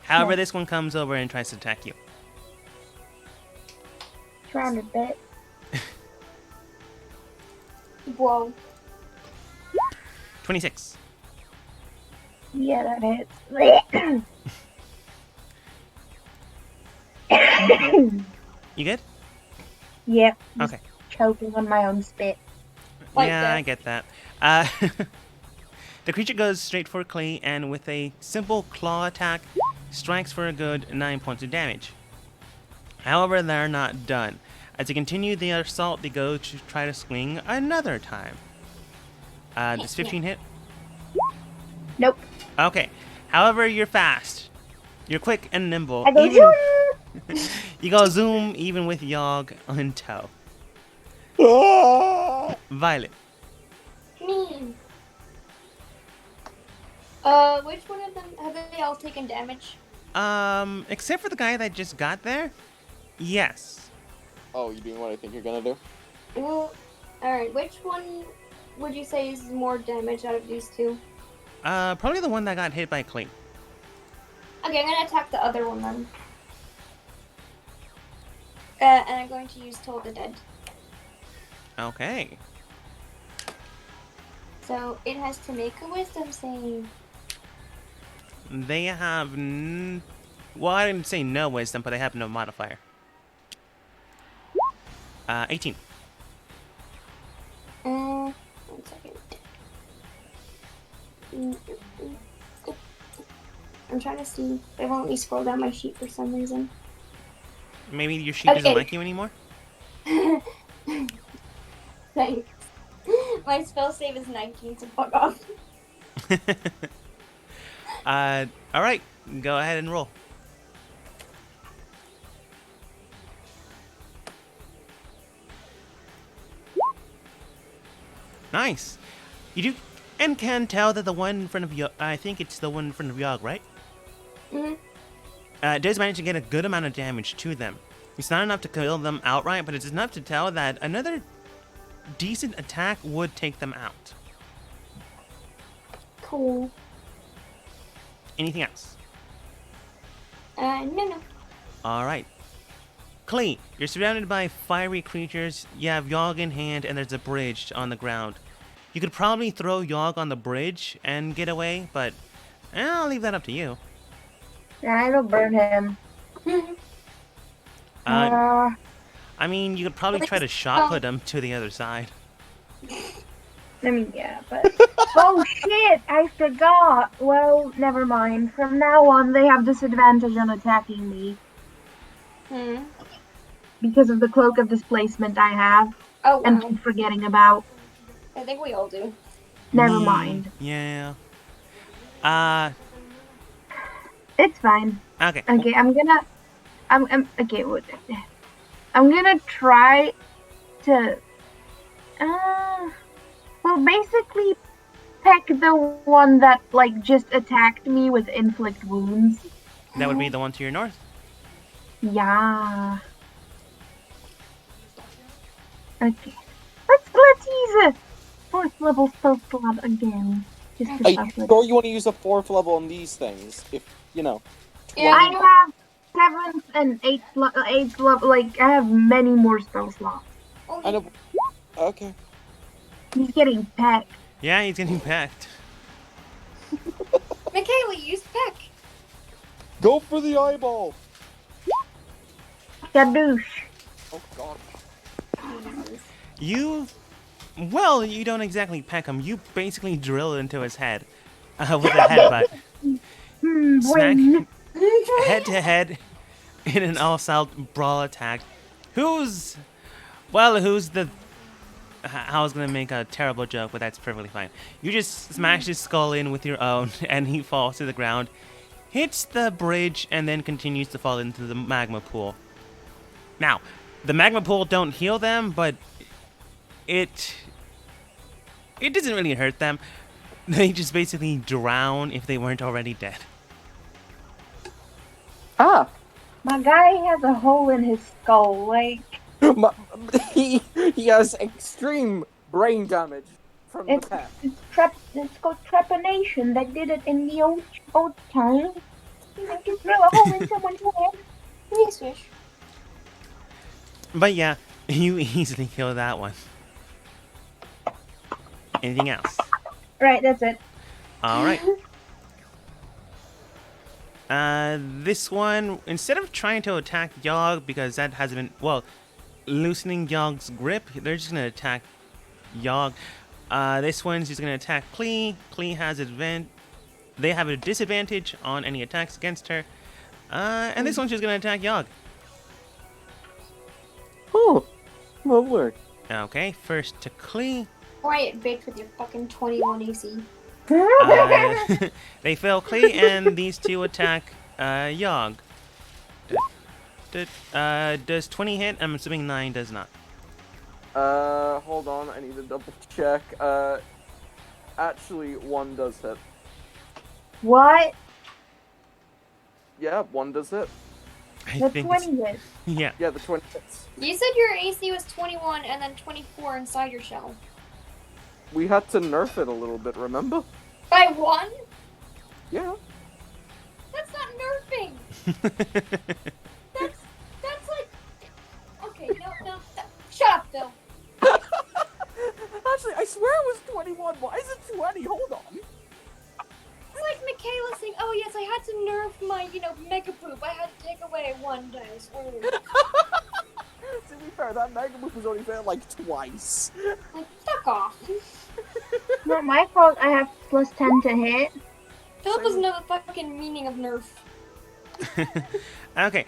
However, this one comes over and tries to attack you. Trying to bet. Whoa. 26. Yeah, that hits. You good? Yep. just Okay. Choking on my own spit. Like Yeah, that. I get that. The creature goes straight for Klee and with a simple claw attack, strikes for a good 9 points of damage. However, they're not done. As they continue the assault, they go to try to swing another time. Does 15 hit? Nope. Okay. However, you're fast. You're quick and nimble. I go zoom! You go zoom even with Yog on tow. Ah! Violet. Me. Which one of them have they all taken damage? Except for the guy that just got there? Yes. Oh, you doing what I think you're gonna do? Well, alright, which one would you say is more damage out of these two? Probably the one that got hit by Klee. Okay, I'm gonna attack the other one then. And I'm going to use Toll the Dead. Okay. So it has to make a wisdom save. They have well, I didn't say no wisdom, but they have no modifier. 18. 1 second. I'm trying to see. They won't let me scroll down my sheet for some reason. Maybe your sheet doesn't Okay. like you anymore? Thanks. My spell save is 19, so fuck off. Alright. Go ahead and roll. Nice. You do and can tell that the one in front of you, I think it's the one in front of Yog, right? hmm Does manage to get a good amount of damage to them. It's not enough to kill them outright, but it's enough to tell that another decent attack would take them out. Cool. Anything else? No. Alright. Klee, you're surrounded by fiery creatures. You have Yog in hand, and there's a bridge on the ground. You could probably throw Yog on the bridge and get away, but I'll leave that up to you. Yeah, it'll burn him. I mean, you could probably try to shot put him to the other side. I mean, yeah, but... Oh shit! I forgot! Well, never mind. From now on, they have disadvantage on attacking me. Because of the cloak of displacement I have. Oh, And wow. keep forgetting about. I think we all do. Never mind. Yeah. It's fine. Okay. Okay, okay, what? I'm gonna try to... I'll basically peck the one that like just attacked me with inflict wounds. That would be the one to your north. Yeah. Okay. Let's use a 4th level spell slot again. Just to Are fuck you with sure you want to use a 4th level on these things? If, you know. Yeah, I 20 have 7th and 8th level, like, I have many more spell slots. Oh, I know. Okay. He's getting pecked. Yeah, he's getting packed. Michaela, use Peck. Go for the eyeball! Gadoosh. Oh god. You don't exactly peck him. You basically drill into his head with a headbutt. Smack Boing. head to head in an all-out brawl attack. Who's the? I was gonna make a terrible joke, but that's perfectly fine. You just smash his skull in with your own, and he falls to the ground, hits the bridge, and then continues to fall into the magma pool. Now, the magma pool don't heal them, but it doesn't really hurt them. They just basically drown if they weren't already dead. Ah! My guy has a hole in his skull, like, he has extreme brain damage from the peck. it's called trepanation. They did it in the old time. You know, just drill a hole in someone's head. Yes, fish. But yeah, you easily kill that one. Anything else? Right, that's it. Alright. This one, instead of trying to attack Yogg, because that hasn't been, well, loosening Yogg's grip, they're just going to attack Yogg. This one's just going to attack Klee. Klee has they have a disadvantage on any attacks against her. And this one's just going to attack Yogg. Oh, lovely. Okay, first to Klee. Quiet bitch with your fucking 21 AC. They fail Klee, and these two attack Yogg. Does 20 hit? I'm assuming 9 does not. Hold on, I need to double check. Actually, 1 does hit. What? Yeah, 1 does hit. I The think 20 hits. yeah. Yeah, the 20 hits. You said your AC was 21 and then 24 inside your shell. We had to nerf it a little bit, remember? By 1? Yeah. That's not nerfing! That's like... Okay, no, shut up, Phil. Actually, I swear it was 21. Why is it 20? Hold on. It's like Michaela saying, oh yes, I had to nerf my, mega poop. I had to take away 1 dice. To be fair, that Mega Move was only there like twice. Like, fuck off. Not my fault. I have plus 10 to hit. Philip doesn't know the fucking meaning of nerf. Okay,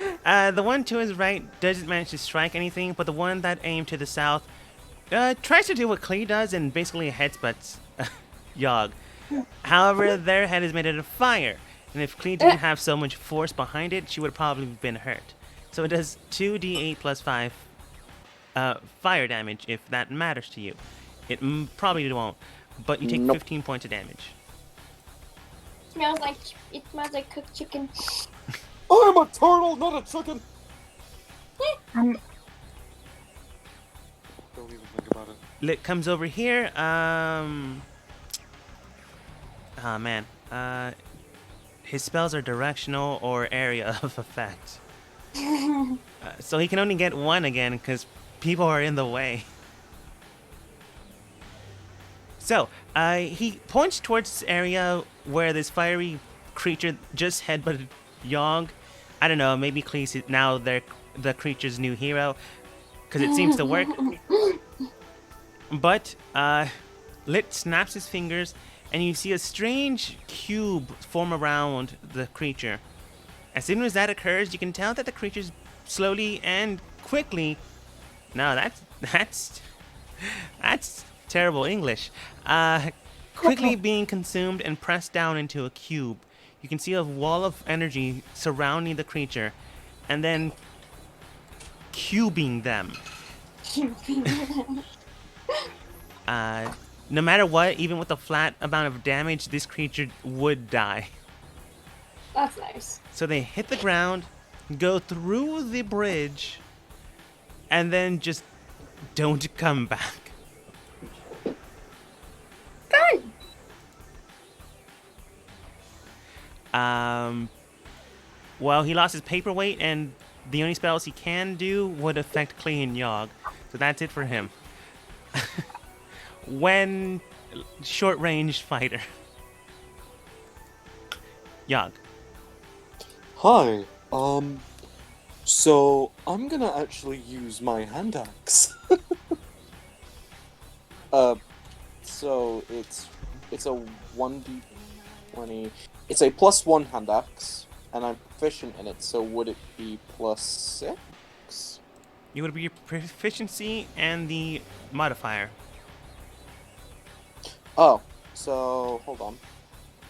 the one to his right doesn't manage to strike anything, but the one that aimed to the south tries to do what Klee does and basically headsbutts Yogg. However, their head is made out of fire, and if Klee didn't have so much force behind it, she would probably have been hurt. So it does 2d8 plus 5 fire damage, if that matters to you. It probably won't, but you take 15 points of damage. It smells like cooked chicken. I'm a turtle, not a chicken! I'm Don't even think about it. Lit comes over here. Oh man. His spells are directional or area of effect. So he can only get 1 again because people are in the way. So, he points towards this area where this fiery creature just headbutted Yogg. I don't know, maybe Klee's now the creature's new hero, because it seems to work. But, Lit snaps his fingers, and you see a strange cube form around the creature. As soon as that occurs, you can tell that the creature's slowly and quickly... No, that's terrible English. Quickly being consumed and pressed down into a cube. You can see a wall of energy surrounding the creature, and then cubing them. no matter what, even with a flat amount of damage, this creature would die. That's nice. So they hit the ground, go through the bridge, and then just don't come back. Fun. Well, he lost his paperweight, and the only spells he can do would affect Klee and Yogg. So that's it for him. When short-range fighter. Yogg. Hi. So I'm gonna actually use my hand axe. So it's a 1d20. It's a +1 hand axe, and I'm proficient in it. So would it be +6? You would be your proficiency and the modifier. Oh, so hold on.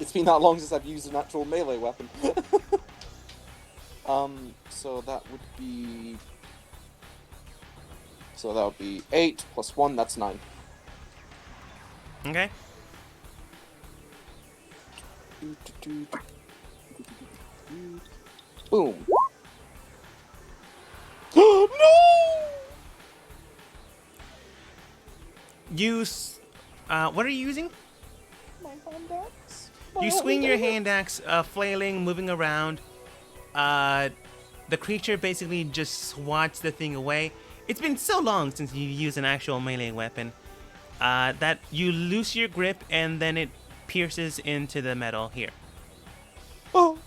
It's been that long since I've used an actual melee weapon. So that would be. So that would be 8 + 1. That's 9. Okay. Boom. No! What are you using? My hand axe. You swing your hand axe, flailing, moving around. The creature basically just swats the thing away. It's been so long since you used an actual melee weapon that you loose your grip and then it pierces into the metal here. Oh.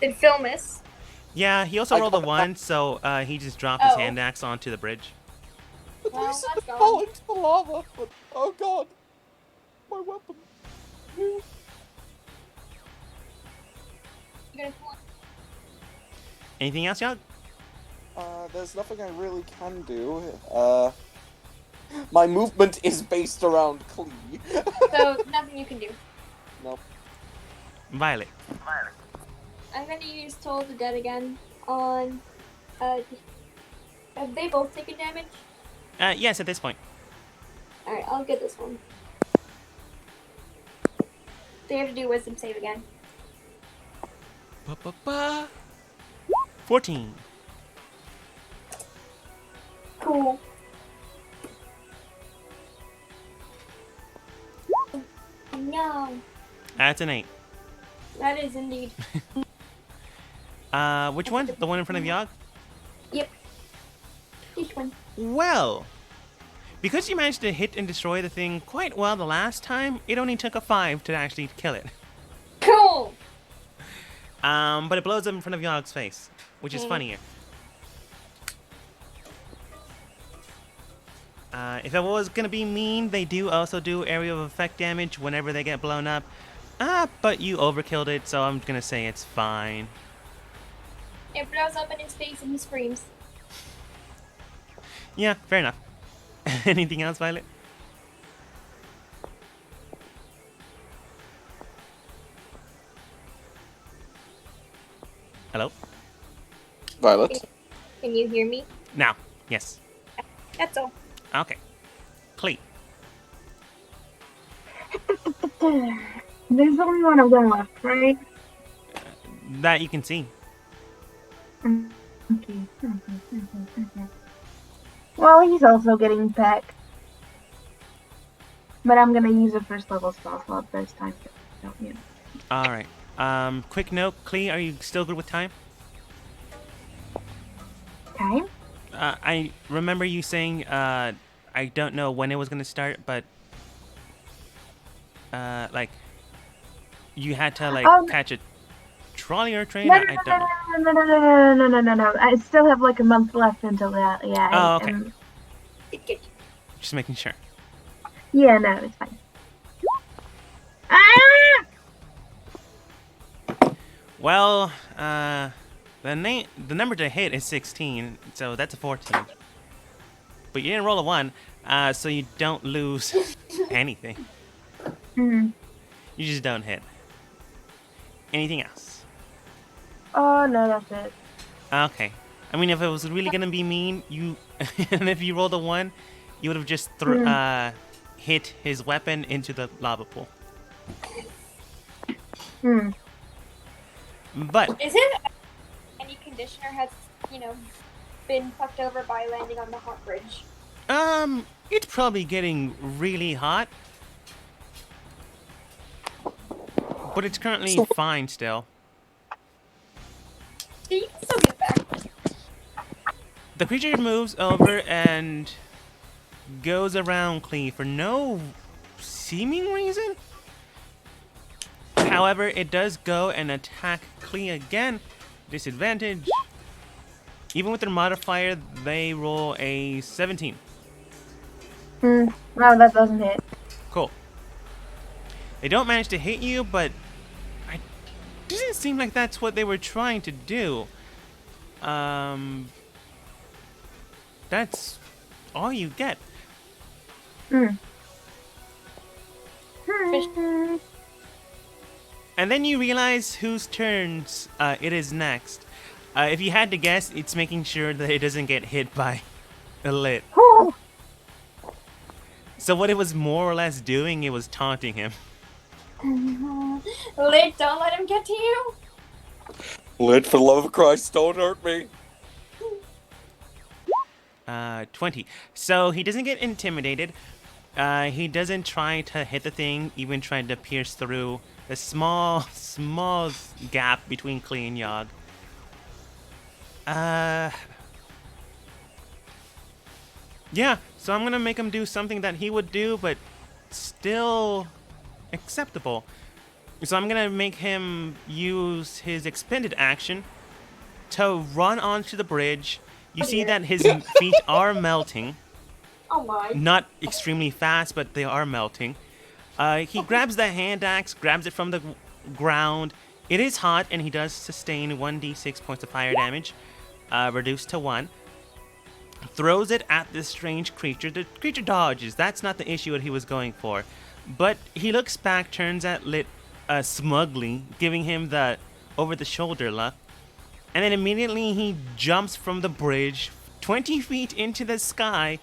Did Phil miss? Yeah, he also I rolled a got 1, so he just dropped his Oh. hand axe onto the bridge. At Well, least that's it gone. fall into the lava. But oh god, my weapon. You gonna pull Anything else, Yogg? There's nothing I really can do. My movement is based around Klee. So nothing you can do. Nope. Violet. I'm gonna use Toll of the Dead again on. Have they both taken damage? Yes, at this point. Alright, I'll get this one. They have to do wisdom save again. 14. Cool. No, That's an 8. that is indeed. Which one? The one in front of Yogg? Yep. Each one. Well, because you managed to hit and destroy the thing quite well the last time, it only took a 5 to actually kill it. Cool. But it blows up in front of Yogg's face, which is funnier. If it was gonna be mean, they do also do area of effect damage whenever they get blown up. But you overkilled it, so I'm gonna say it's fine. It blows up in his face and he screams. Yeah, fair enough. Anything else, Violet? Hello? Violet. Can you hear me? Now, yes. That's all. Okay. Klee. There's only one of them left, right? That you can see. Okay. Well, he's also getting pecked. But I'm gonna use a first level spell slot this time. So, yeah. Alright. Quick note, Klee, are you still good with time? Okay. I remember you saying, I don't know when it was gonna start, but, like, you had to, like, catch a trolley or train? No, I don't know. no. I still have like a month left until that. Yeah. Oh, okay. Just making sure. Yeah, no, it's fine. Ah! Well, the number to hit is 16, so that's a 14. But you didn't roll a 1, so you don't lose anything. Hmm. You just don't hit. Anything else? Oh no, that's it. Okay. I mean, if it was really gonna be mean, and if you rolled a 1, you would have just hit his weapon into the lava pool. But Is it any conditioner has, been fucked over by landing on the hot bridge? it's probably getting really hot. But it's currently fine still. So you can still get back. The creature moves over and goes around Klee for no seeming reason. However, it does go and attack Klee again. Disadvantage. Even with their modifier, they roll a 17. Wow, that doesn't hit. Cool. They don't manage to hit you, but it doesn't seem like that's what they were trying to do. That's all you get. And then you realize whose turns it is next. If you had to guess, it's making sure that it doesn't get hit by a lit. So what it was more or less doing, it was taunting him. Lid, don't let him get to you. Lid, for the love of Christ, don't hurt me. 20. So he doesn't get intimidated. He doesn't try to hit the thing, even trying to pierce through the small gap between Klee and Yogg. Yeah, so I'm gonna make him do something that he would do, but still acceptable. So I'm gonna make him use his expended action to run onto the bridge. You see that his feet are melting. Oh my. Not extremely fast, but they are melting. He grabs the hand axe, grabs it from the ground. It is hot, and he does sustain 1d6 points of fire damage, reduced to 1. Throws it at this strange creature. The creature dodges. That's not the issue that he was going for. But he looks back, turns at Lit smugly, giving him the over-the-shoulder look. And then immediately he jumps from the bridge 20 feet into the sky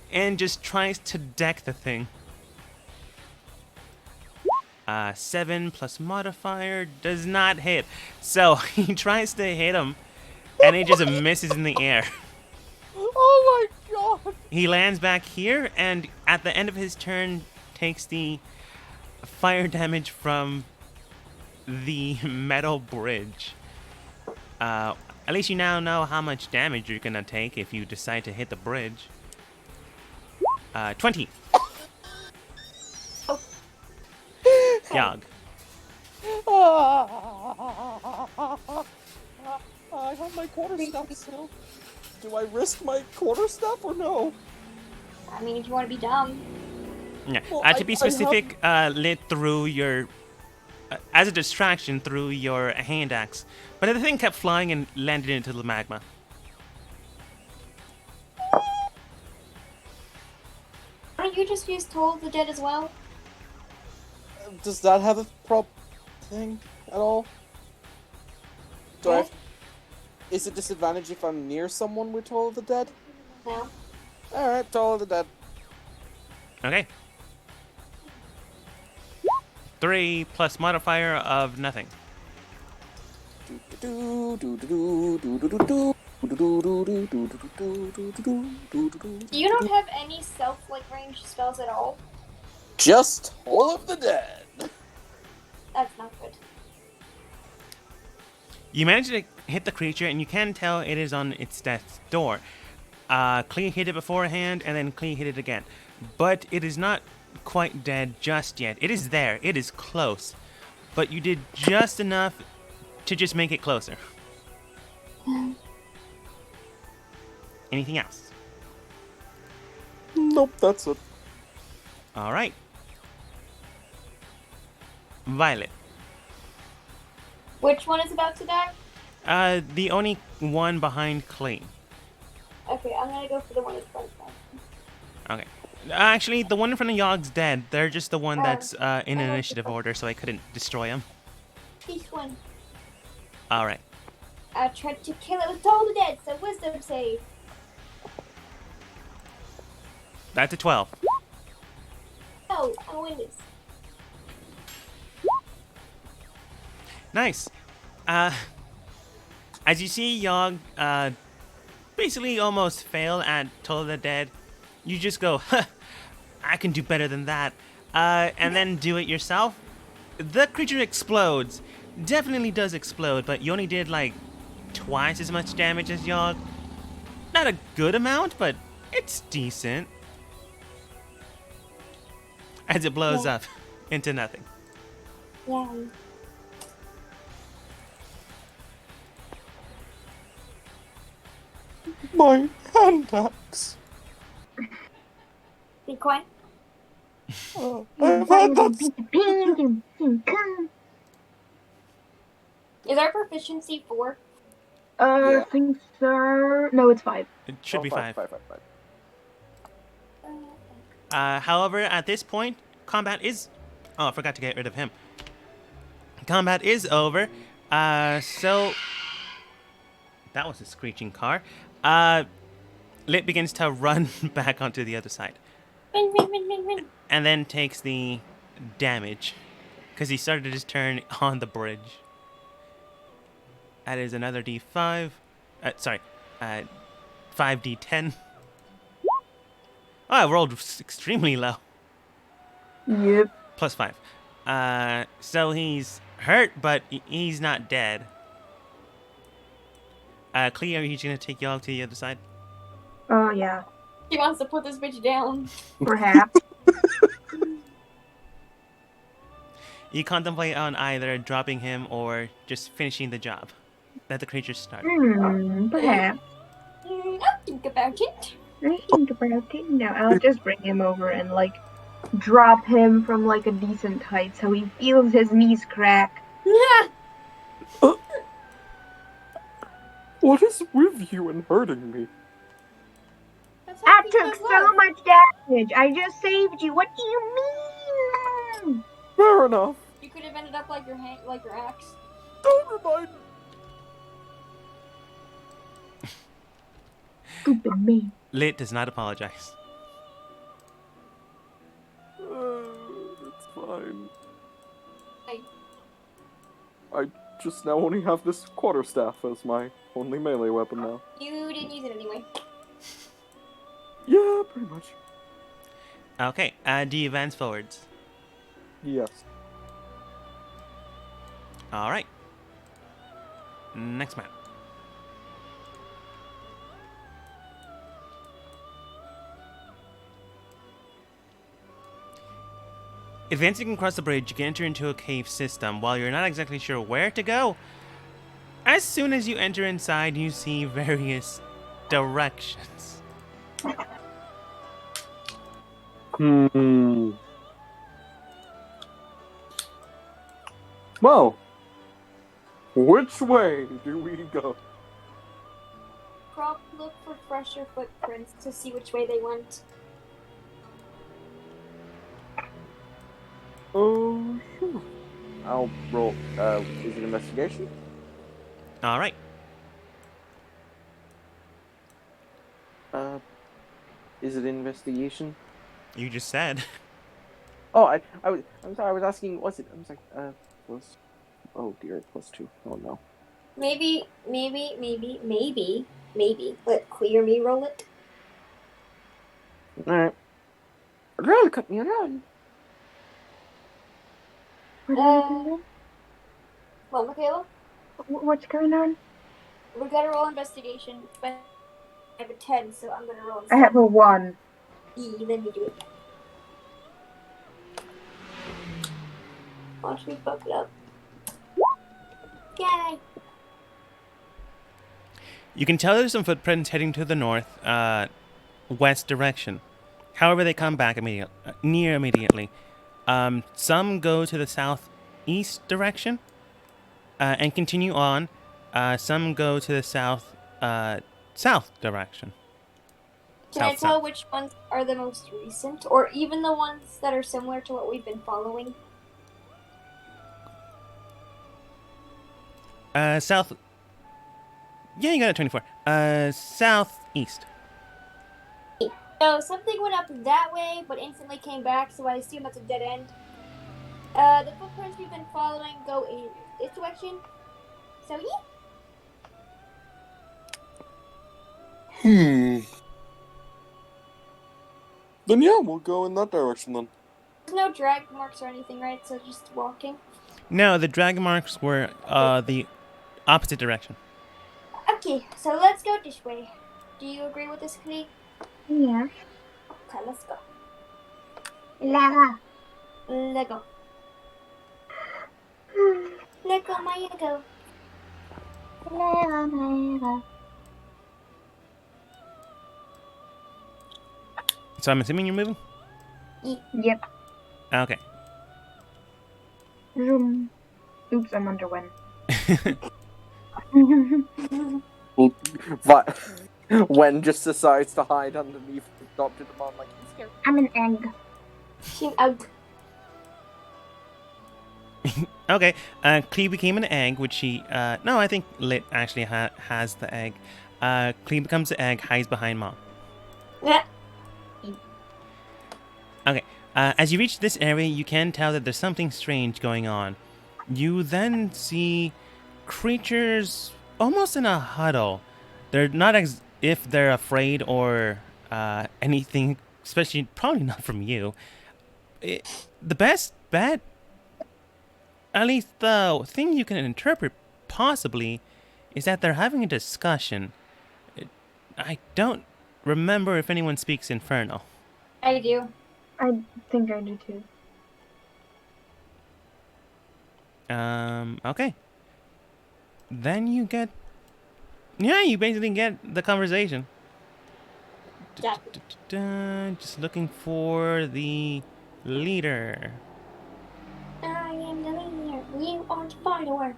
and just tries to deck the thing. 7 plus modifier does not hit. So he tries to hit him, and it just misses in the air. Oh my god! He lands back here, and at the end of his turn, takes the fire damage from the metal bridge. At least you now know how much damage you're gonna take if you decide to hit the bridge. 20. Oh. Yogg. I have my quarterstaff still. Do I risk my quarterstaff or no? I mean, if you want to be dumb. Yeah. Well, To be specific, Lit through your... as a distraction, through your hand axe. But the thing kept flying and landed into the magma. Why don't you just use Toll of the Dead as well? Does that have a thing at all? Do I Yeah. have... Is it disadvantage if I'm near someone with Toll of the Dead? No. Alright, Toll of the Dead. Okay. 3 plus modifier of nothing. You don't have any range spells at all? Just Toll of the Dead. That's not good. You manage to hit the creature, and you can tell it is on its death's door. Klee hit it beforehand, and then Klee hit it again. But it is not quite dead just yet. It is there. It is close. But you did just enough to just make it closer. Anything else? Nope, that's it. All right. Violet. Which one is about to die? The only one behind Klee. Okay, I'm gonna go for the one in front of me. Okay. Actually, the one in front of Yogg's dead. They're just the one that's in initiative order, so I couldn't destroy him. This one. All right. I tried to kill it with Toll of the Dead, so wisdom save. That's a 12. Oh, I win this. Nice. As you see Yogg basically almost fail at Toll of the Dead, you just go, huh, I can do better than that. And then do it yourself. The creature explodes. Definitely does explode, but you only did like twice as much damage as Yogg. Not a good amount, but it's decent. As it blows up into nothing. Yeah. My hand axe. Be quiet. I've had that. Is our proficiency 4? Yeah. I think so. No, it's 5. It should be 5. Five. However, at this point, combat is... Oh, I forgot to get rid of him. Combat is over. So... That was a screeching car. Lit begins to run back onto the other side. Win. And then takes the damage. Because he started his turn on the bridge. That is another D5. 5D10. Oh, I rolled extremely low. Yep. Plus 5. So he's hurt, but he's not dead. Clea, are you going to take y'all to the other side? Oh, yeah. He wants to put this bitch down. Perhaps. You contemplate on either dropping him or just finishing the job that the creature started. Perhaps. I'll think about it. I think about it. No, I'll just bring him over and, like, drop him from, like, a decent height so he feels his knees crack. What is with you and hurting me? I took so much damage. I just saved you. What do you mean? Fair enough. You could have ended up like your axe. Don't remind me. Stupid me. Lit does not apologize. It's fine. Hey. I just now only have this quarterstaff as my only melee weapon now. You didn't use it anyway. Yeah, pretty much. Okay, do you advance forwards? Yes. Alright. Next map. Advancing across the bridge, you can enter into a cave system. While you're not exactly sure where to go, as soon as you enter inside, you see various directions. Well, which way do we go? Probably look for fresher footprints to see which way they went. Oh, sure. I'll roll. Is it investigation? Alright. Is it investigation? You just said. Oh, I'm sorry. I was asking. What's it? I was like, plus. Oh dear, +2. Oh no. Maybe. Let clear me roll it. All right. Girl, cut me around. Well, Michaela, What's going on? we gotta roll investigation, but I have a 10, so I'm gonna roll. I have a 1. Let me do it. Watch me fuck it up. Yay! You can tell there's some footprints heading to the north, west direction. However, they come back immediately. Some go to the southeast direction and continue on. Some go to the south direction. Can I tell which ones are the most recent, or even the ones that are similar to what we've been following? South. Yeah, you got it. 24. Southeast. So something went up that way, but instantly came back. So I assume that's a dead end. The footprints we've been following go in this direction. So yeah. Then yeah, we'll go in that direction then. There's no drag marks or anything, right? So just walking. No, the drag marks were the opposite direction. Okay, so let's go this way. Do you agree with this, Klee? Yeah. Okay, let's go. Lava. Lego. Lego, my Lego. Lava. So I'm assuming you're moving? Yep. Okay. Zoom. Oops, I'm underwent. But Wen just decides to hide underneath Dr. Demand like he's scared. I'm an egg. She's out. Okay. Klee became an egg, which she... no, I think Lit actually has the egg. Klee becomes the egg, hides behind Mom. Yeah. Okay. As you reach this area, you can tell that there's something strange going on. You then see creatures almost in a huddle. They're not as if they're afraid or anything, especially probably not from you. The best bet, at least the thing you can interpret possibly, is that they're having a discussion. I don't remember if anyone speaks Infernal. I do. I think I do too. Okay. Then you get... Yeah, you basically get the conversation. Yeah. Just looking for the leader. I am the leader. You are the follower.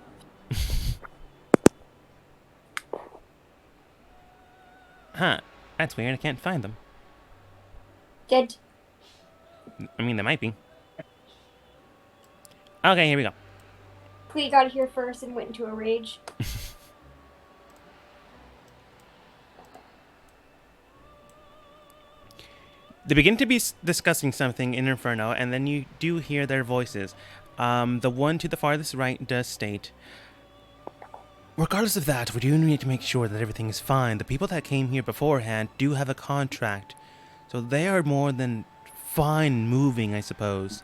Huh. That's weird. I can't find them. Good. I mean, they might be. Okay, here we go. Klee got here first and went into a rage. They begin to be discussing something in Inferno, and then you do hear their voices. The one to the farthest right does state, regardless of that, we do need to make sure that everything is fine. The people that came here beforehand do have a contract, so they are more than fine moving, I suppose.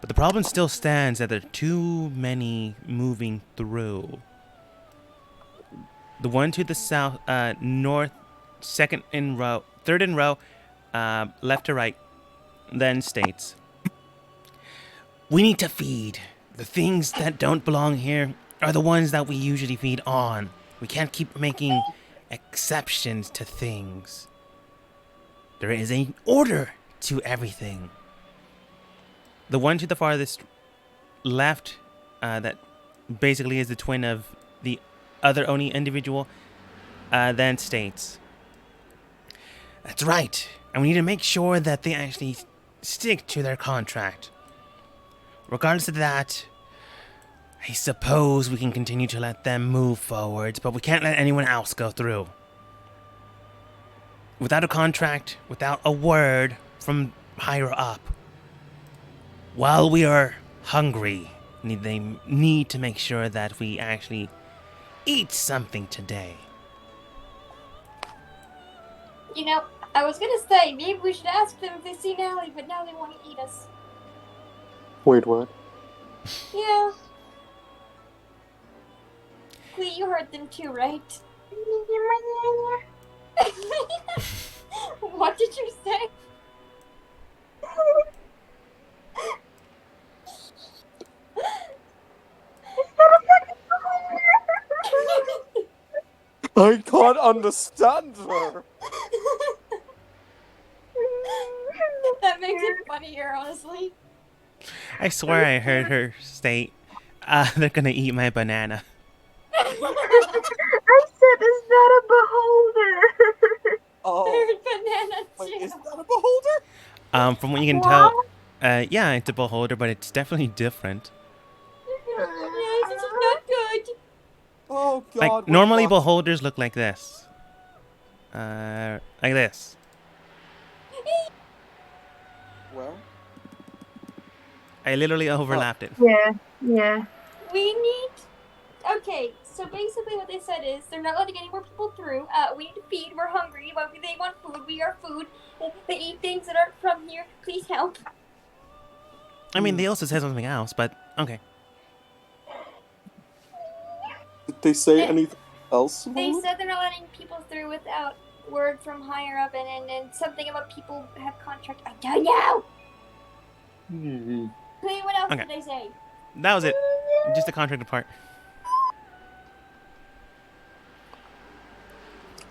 But the problem still stands that there are too many moving through. The one to the south, north, third in row, left to right, then states, we need to feed. The things that don't belong here are the ones that we usually feed on. We can't keep making exceptions to things. There is an order to everything. The one to the farthest left, that basically is the twin of the other Oni individual, then states, that's right. And we need to make sure that they actually stick to their contract. Regardless of that, I suppose we can continue to let them move forwards, but we can't let anyone else go through. Without a contract, without a word from higher up, while we are hungry, they need to make sure that we actually eat something today. You know, I was gonna say, maybe we should ask them if they've seen Allie, but now they want to eat us. Wait, what? Yeah. Klee, you heard them too, right? What did you say? I can't understand her. That makes it funnier, honestly. I swear I heard her state, they're gonna eat my banana. I said, is that a beholder? Oh, Banana wait, too. is that a beholder? From what you can tell, yeah, it's a beholder, but it's definitely different. Yes, this is not good. Oh God. Like, what normally the- beholders look like this. Like this. Where? I literally overlapped it. Yeah, yeah. We need. Okay, so basically what they said is they're not letting any more people through. We need to feed. We're hungry. They want food. We are food. They eat things that aren't from here. Please help. I mean, they also said something else, but okay. Did they say anything else? They said they're not letting people through without word from higher up, and something about people have contract. I don't know. Hmm. Hey, what else Okay. did they say? That was it. Just the contracted part.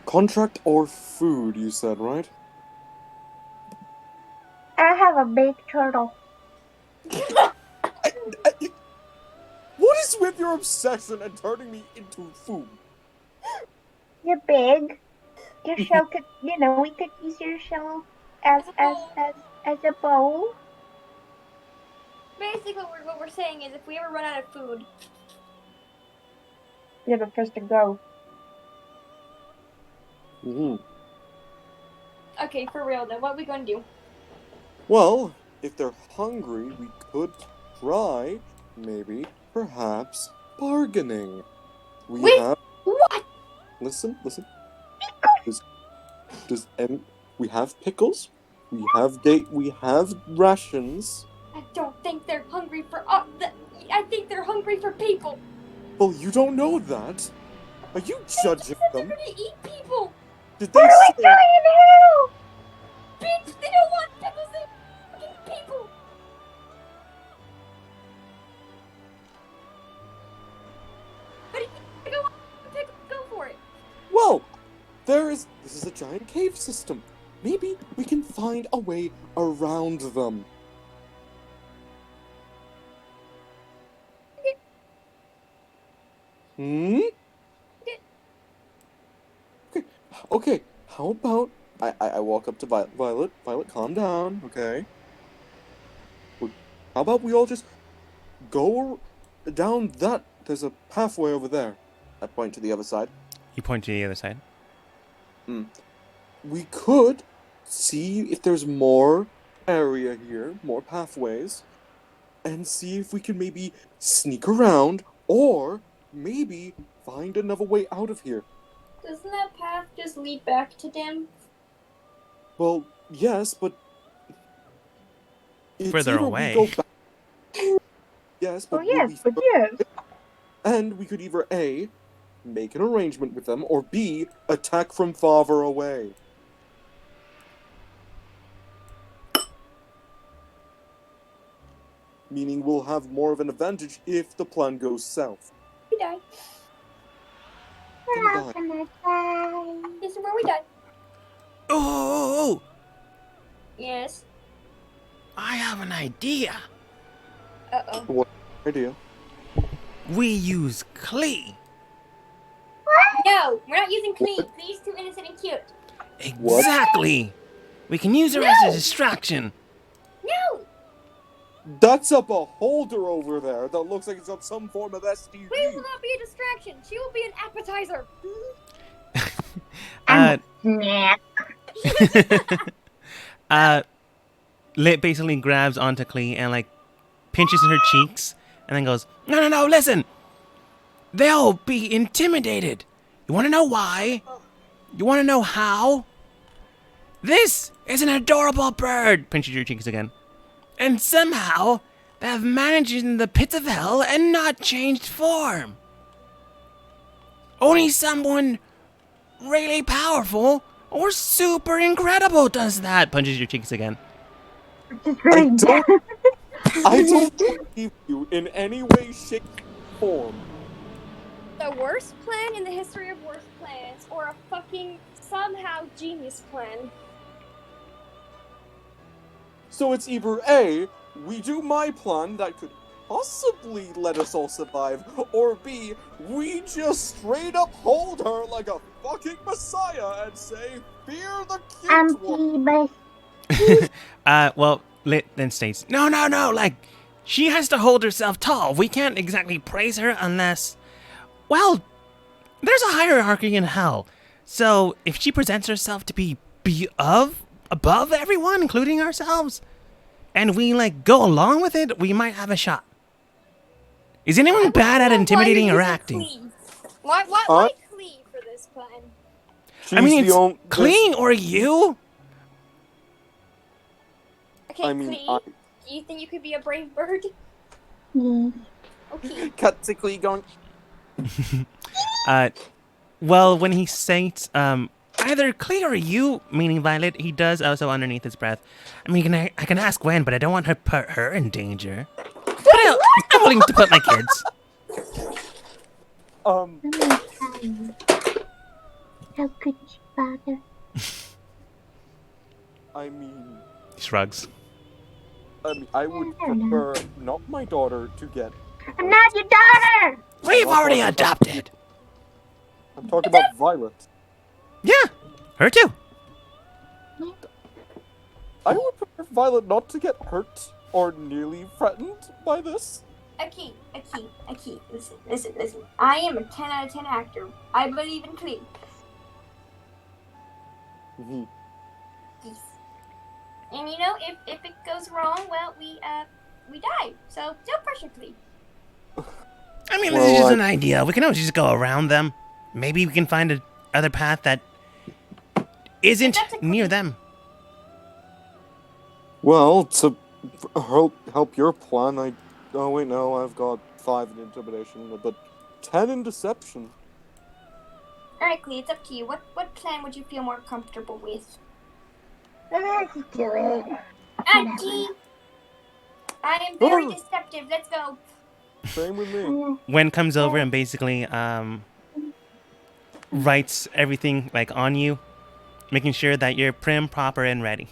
Contract or food, you said, right? I have a baked turtle. What is with your obsession and turning me into food? You're big. Your shell could, we could use your shell as a bowl. Basically, what we're saying is if we ever run out of food, You're the first to go. Hmm. okay, for real though, what are we gonna do? Well, if they're hungry, we could try, maybe, perhaps, bargaining. We Wait, have. what? Listen. We have pickles. We have rations. I don't think they're hungry for I think they're hungry for people. Well, you don't know that. Are you judging They're them? gonna eat people. Did they say? Bitch, they don't want pickles. They want people. But if you want pickles, go for it. Well, this is a giant cave system. Maybe we can find a way around them. Hmm? Okay, how about I walk up to Violet. Violet, calm down, okay? How about we all just go down that... There's a pathway over there. I point to the other side. You point to the other side. We could see if there's more area here, more pathways, and see if we can maybe sneak around, or maybe find another way out of here. Doesn't that path just lead back to them? Well, yes, but... it's Further either we away. go back- Yes, but yes. And we could either A, make an arrangement with them, or B, attack from farther away. Meaning we'll have more of an advantage if the plan goes south. We die. Gonna die. Gonna die. This is where we die. Oh, Yes. I have an idea. Uh-oh. Idea. We use Klee. No, we're not using Klee. Klee's too innocent and cute. Exactly. We can use her as a distraction. No! That's a beholder over there that looks like it's on some form of STD. Klee will not be a distraction. She will be an appetizer. Snack. Lit basically grabs onto Klee and like pinches her cheeks and then goes, No, listen. They'll be intimidated. You want to know why? You want to know how? This is an adorable bird, pinches your cheeks again. And somehow they've managed in the pits of hell and not changed form. Only someone really powerful or super incredible does that, punches your cheeks again. Just really I don't believe you in any way, shape, or form. The worst plan in the history of worst plans, or a fucking somehow genius plan. So it's either A, we do my plan that could possibly let us all survive, or B, we just straight up hold her like a fucking messiah and say, fear the cute one. Well, Lit then states, No, like, she has to hold herself tall. We can't exactly praise her unless, well, there's a hierarchy in hell. So if she presents herself to be above everyone, including ourselves, and we like go along with it, we might have a shot. Is anyone bad at intimidating or acting? Why Uh, Clee for this plan? She's I mean, the it's only. Clee or you? Okay, I mean, Clee, do you think you could be a brave bird? Yes. Okay. Cut to Clee going. Well, when he states, either Clee or you, meaning Violet, he does also underneath his breath. I mean, I can ask Gwen, but I don't want her put her in danger. But I'm willing to put my kids. I'm tired. How could you, Father? I mean, Shrugs. I would prefer not my daughter to get. I'm not your daughter! We've already adopted. I'm talking about Violet. Yeah, her too. I would prefer Violet not to get hurt or nearly threatened by this. Aki, listen. I am a 10 out of 10 actor. I believe in Clee. Mhm. Yes. And you know, if it goes wrong, well, we die. So don't pressure Clee. I mean, Well, this is just I- an idea. We can always just go around them. Maybe we can find another path that isn't That's a near Clee. them. Well, to help your plan, oh wait, no, I've got 5 in intimidation, but 10 in deception. Alright, Clee, it's up to you. What plan would you feel more comfortable with? Let's do it. Aki! I am very deceptive. Let's go. Same with me. Gwen comes over and basically writes everything like on you, making sure that you're prim, proper, and ready.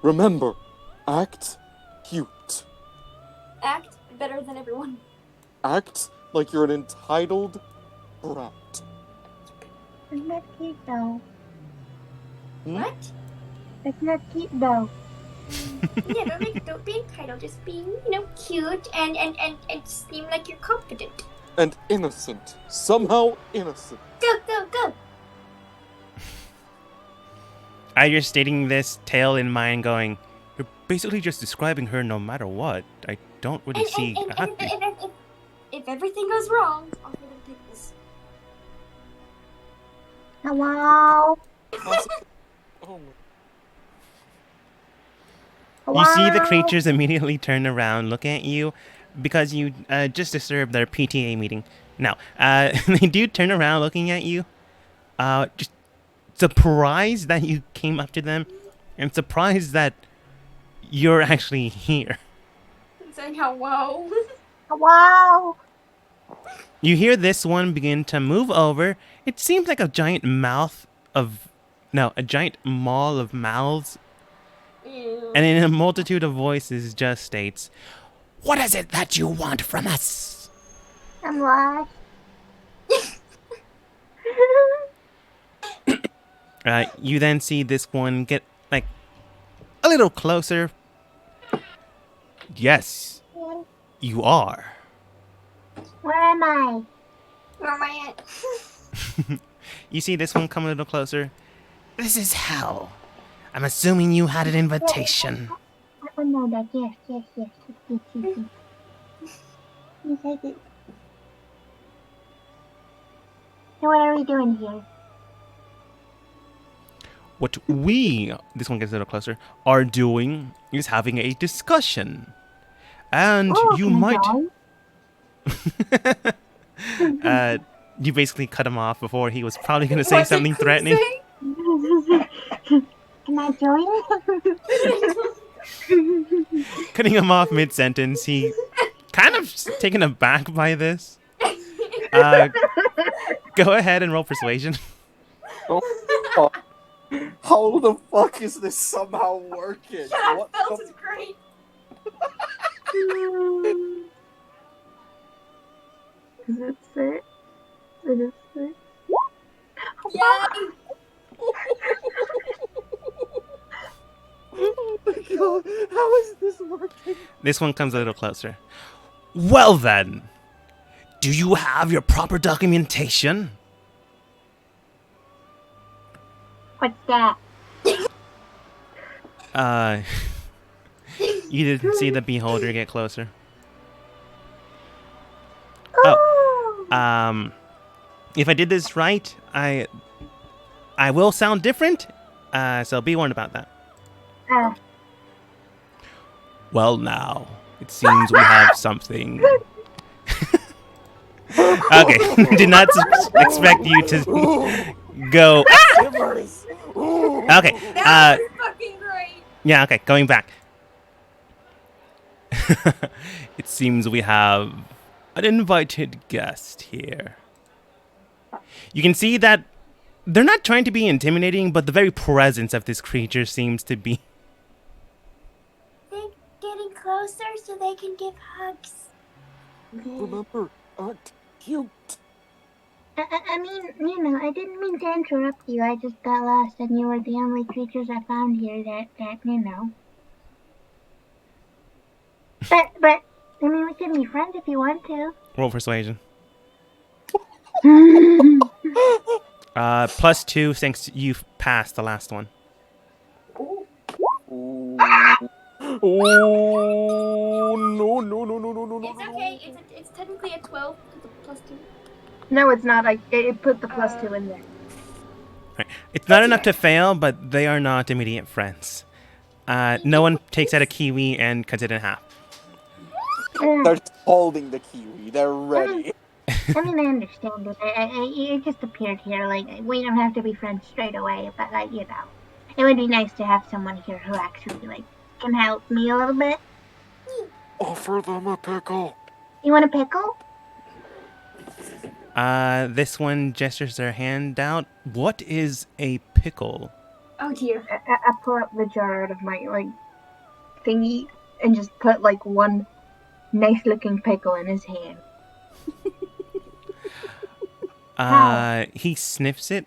Remember, act cute. Act better than everyone. Act like you're an entitled brat. It's not cute though. What? It's not cute though. Yeah, don't be entitled. Just be, cute and seem like you're confident. And innocent. Somehow innocent. Go. You're stating this tale in mind, going, you're basically just describing her no matter what. I don't really see happy. If everything goes wrong, I'll be able to take this. Hello? Oh my. You see the Hello? creatures immediately turn around, look at you, because you just disturbed their PTA meeting. No, they do turn around looking at you, just surprised that you came up to them, and surprised that you're actually here. Saying hello. Hello? You hear this one begin to move over. It seems like a giant maul of mouths, Ew. and in a multitude of voices just states, "What is it that you want from us?" I'm lost. You then see this one get like a little closer. Yes, you are. Where am I? Where am I at? You see this one come a little closer. This is hell. I'm assuming you had an invitation. Oh no, that yes. Yes, I did. So what are we doing here? What we, this one gets a little closer, are doing is having a discussion. And Oh, you can I might... join? You basically cut him off before he was probably going to say What's it something threatening. say? Can I join? Cutting him off mid-sentence, he kind of taken aback by this. Go ahead and roll persuasion. Oh, how the fuck is this somehow working? Shut What up, Felt the is great. Is it sick? Is it sick? Yay! Oh my god, how is this working? This one comes a little closer. Well then, do you have your proper documentation? What's that? You didn't see the beholder get closer. Oh. If I did this right, I will sound different. So be warned about that. Well, now it seems we have something. Okay, did not expect you to go. Shivers. Okay, That was fucking great. yeah, okay, going back. It seems we have an invited guest here. You can see that they're not trying to be intimidating, but the very presence of this creature seems to be. They're getting closer so they can give hugs. Remember, act cute. I mean, you know, I didn't mean to interrupt you. I just got lost, and you were the only creatures I found here that you know. But I mean, we can be friends if you want to. Roll persuasion. +2 since you've passed the last one. Oh, no. It's okay. It's technically a 12 with a +2. No, it's not. It put the +2 in there. It's not enough to fail, but they are not immediate friends. No one takes out a kiwi and cuts it in half. They're just holding the kiwi. They're ready. I mean, I understand it. It just appeared here. Like, we don't have to be friends straight away, but like, you know, it would be nice to have someone here who actually like can help me a little bit. Offer them a pickle. You want a pickle? This one gestures their hand out. What is a pickle? Oh dear. I pull up the jar out of my like thingy and just put like one nice-looking pickle in his hand. He sniffs it.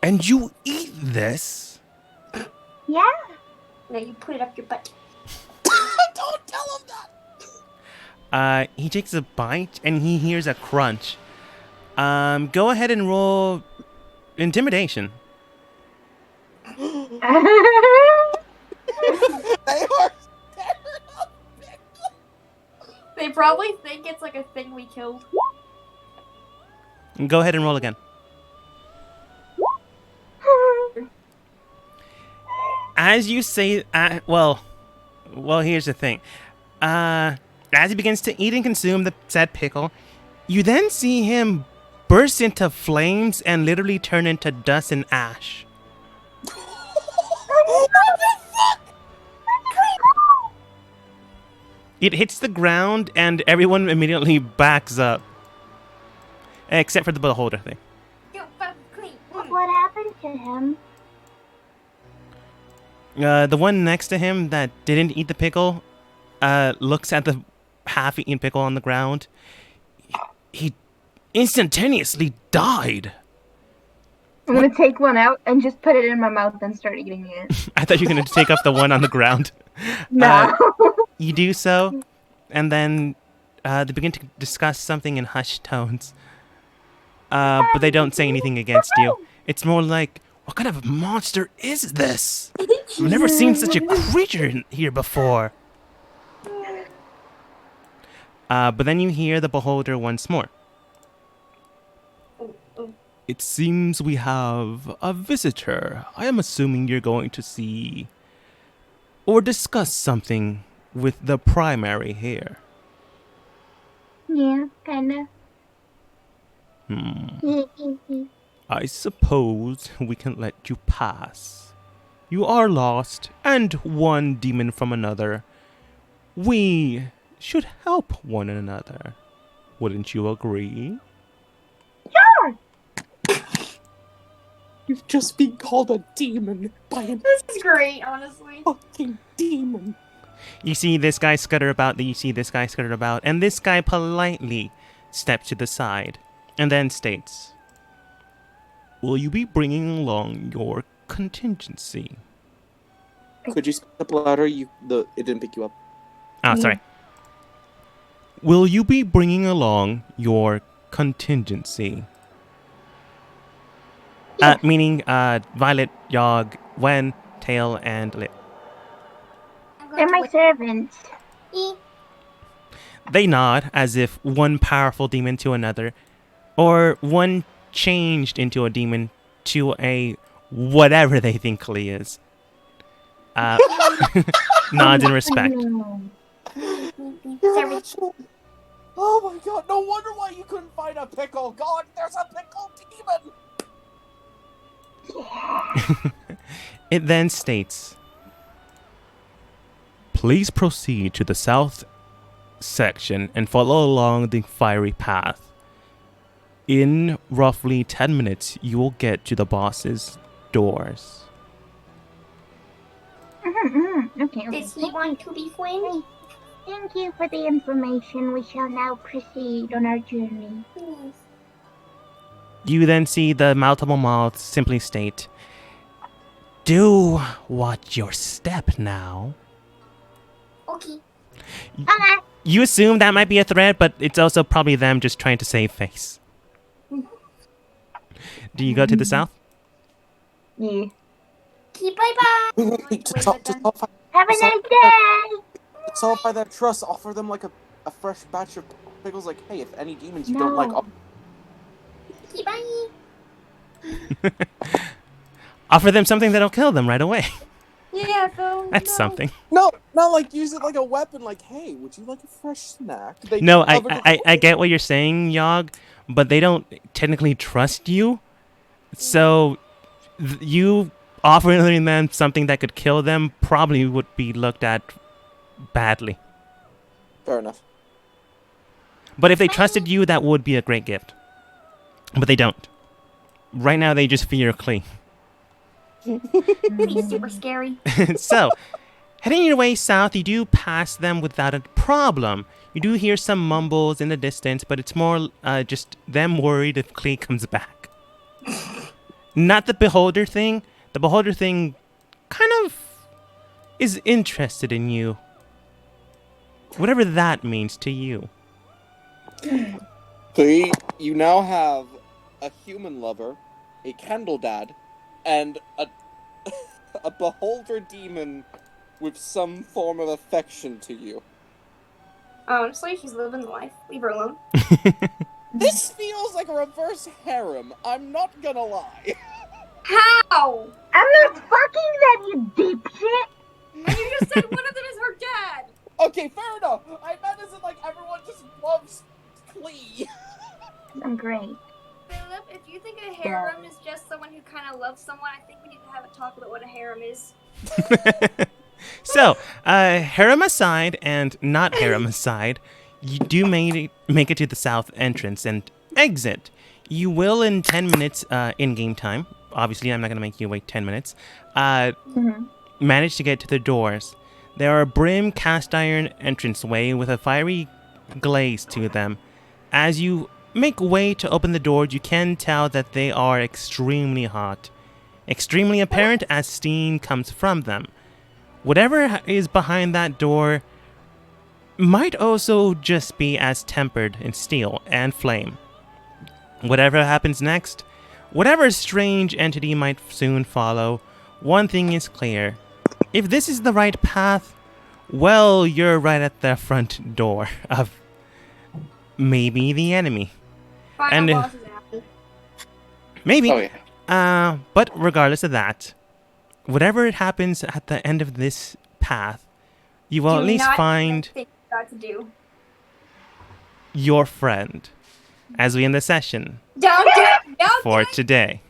And you eat this? Yeah. Now you put it up your butt. Don't tell him that. He takes a bite and he hears a crunch. Go ahead and roll intimidation. They are scared of pickle. They probably think it's like a thing we killed. Go ahead and roll again. As you say, well, here's the thing. As he begins to eat and consume the said pickle, you then see him burst into flames and literally turn into dust and ash. It hits the ground and everyone immediately backs up. Except for the beholder thing. You're fucking clean. What happened to him? The one next to him that didn't eat the pickle looks at the half-eaten pickle on the ground. He instantaneously died. I'm gonna take one out and just put it in my mouth and start eating it. I thought you were going to take off the one on the ground. No. You do so, and then they begin to discuss something in hushed tones. But they don't say anything against you. It's more like, what kind of monster is this? I've never seen such a creature here before. But then you hear the beholder once more. It seems we have a visitor. I am assuming you're going to see or discuss something with the primary here. Yeah, kinda. I suppose we can let you pass. You are lost, and one demon from another. We should help one another. Wouldn't you agree? Sure. You've just been called a demon by a This is great, honestly. fucking demon. You see this guy scutter about, you see this guy scutter about, and this guy politely steps to the side and then states, will you be bringing along your contingency? Could you speak up louder? It didn't pick you up. Oh, sorry. Will you be bringing along your contingency? Meaning Violet, Yogg, Wen, Tail, and Lit. I'm going They're to my wait. servants. They nod as if one powerful demon to another, or one changed into a demon to a whatever they think Klee is. Nods in respect. Servants. Oh my god, no wonder why you couldn't find a pickle. God, there's a pickle demon! It then states, please proceed to the south section and follow along the fiery path. In roughly 10 minutes, you will get to the boss's doors. Okay. Does he want to be friends? Thank you for the information. We shall now proceed on our journey. Please. You then see the multiple mouths simply state, do watch your step now. Okay. You assume that might be a threat, but it's also probably them just trying to save face. Do you go to the south? Yeah. Okay, bye-bye. To solidify, Have a nice day! to solidify that trust, offer them like a fresh batch of pickles. Like, hey, if any demons you don't like, No. Okay, bye. Offer them something that'll kill them right away. Yeah, Phil. That's no. something. no, not like use it like a weapon. Like, hey, would you like a fresh snack? They No, covered I get what you're saying, Yogg, but they don't technically trust you. So you offering them something that could kill them probably would be looked at badly. Fair enough. But if they trusted you, that would be a great gift. But they don't. Right now, they just fear Klee. He's super scary. So, heading your way south, you do pass them without a problem. You do hear some mumbles in the distance, but it's more just them worried if Klee comes back. Not the Beholder thing. The Beholder thing kind of is interested in you. Whatever that means to you. So you now have a human lover, a candle dad, and a beholder demon with some form of affection to you. Honestly, she's living the life. Leave her alone. This feels like a reverse harem, I'm not gonna lie. How? I'm not fucking them, you dipshit! And you just said one of them is her dad. Okay, fair enough. I meant as in like everyone just loves Klee. I'm great. Philip, if you think a harem is just someone who kind of loves someone, I think we need to have a talk about what a harem is. So, harem aside and not harem aside, you do make it to the south entrance and exit. You will in 10 minutes in-game time. Obviously, I'm not going to make you wait 10 minutes. Manage to get to the doors. There are brim cast iron entranceway with a fiery glaze to them. As you make way to open the doors, you can tell that they are extremely hot. Extremely apparent as steam comes from them. Whatever is behind that door might also just be as tempered in steel and flame. Whatever happens next, whatever strange entity might soon follow, one thing is clear. If this is the right path, well, you're right at the front door of maybe the enemy. Final And- boss is happy. Maybe. Oh yeah. But regardless of that, whatever happens at the end of this path, you will Do at least not find think you got to do. your friend as we end the session Don't do it. Don't for do it. today.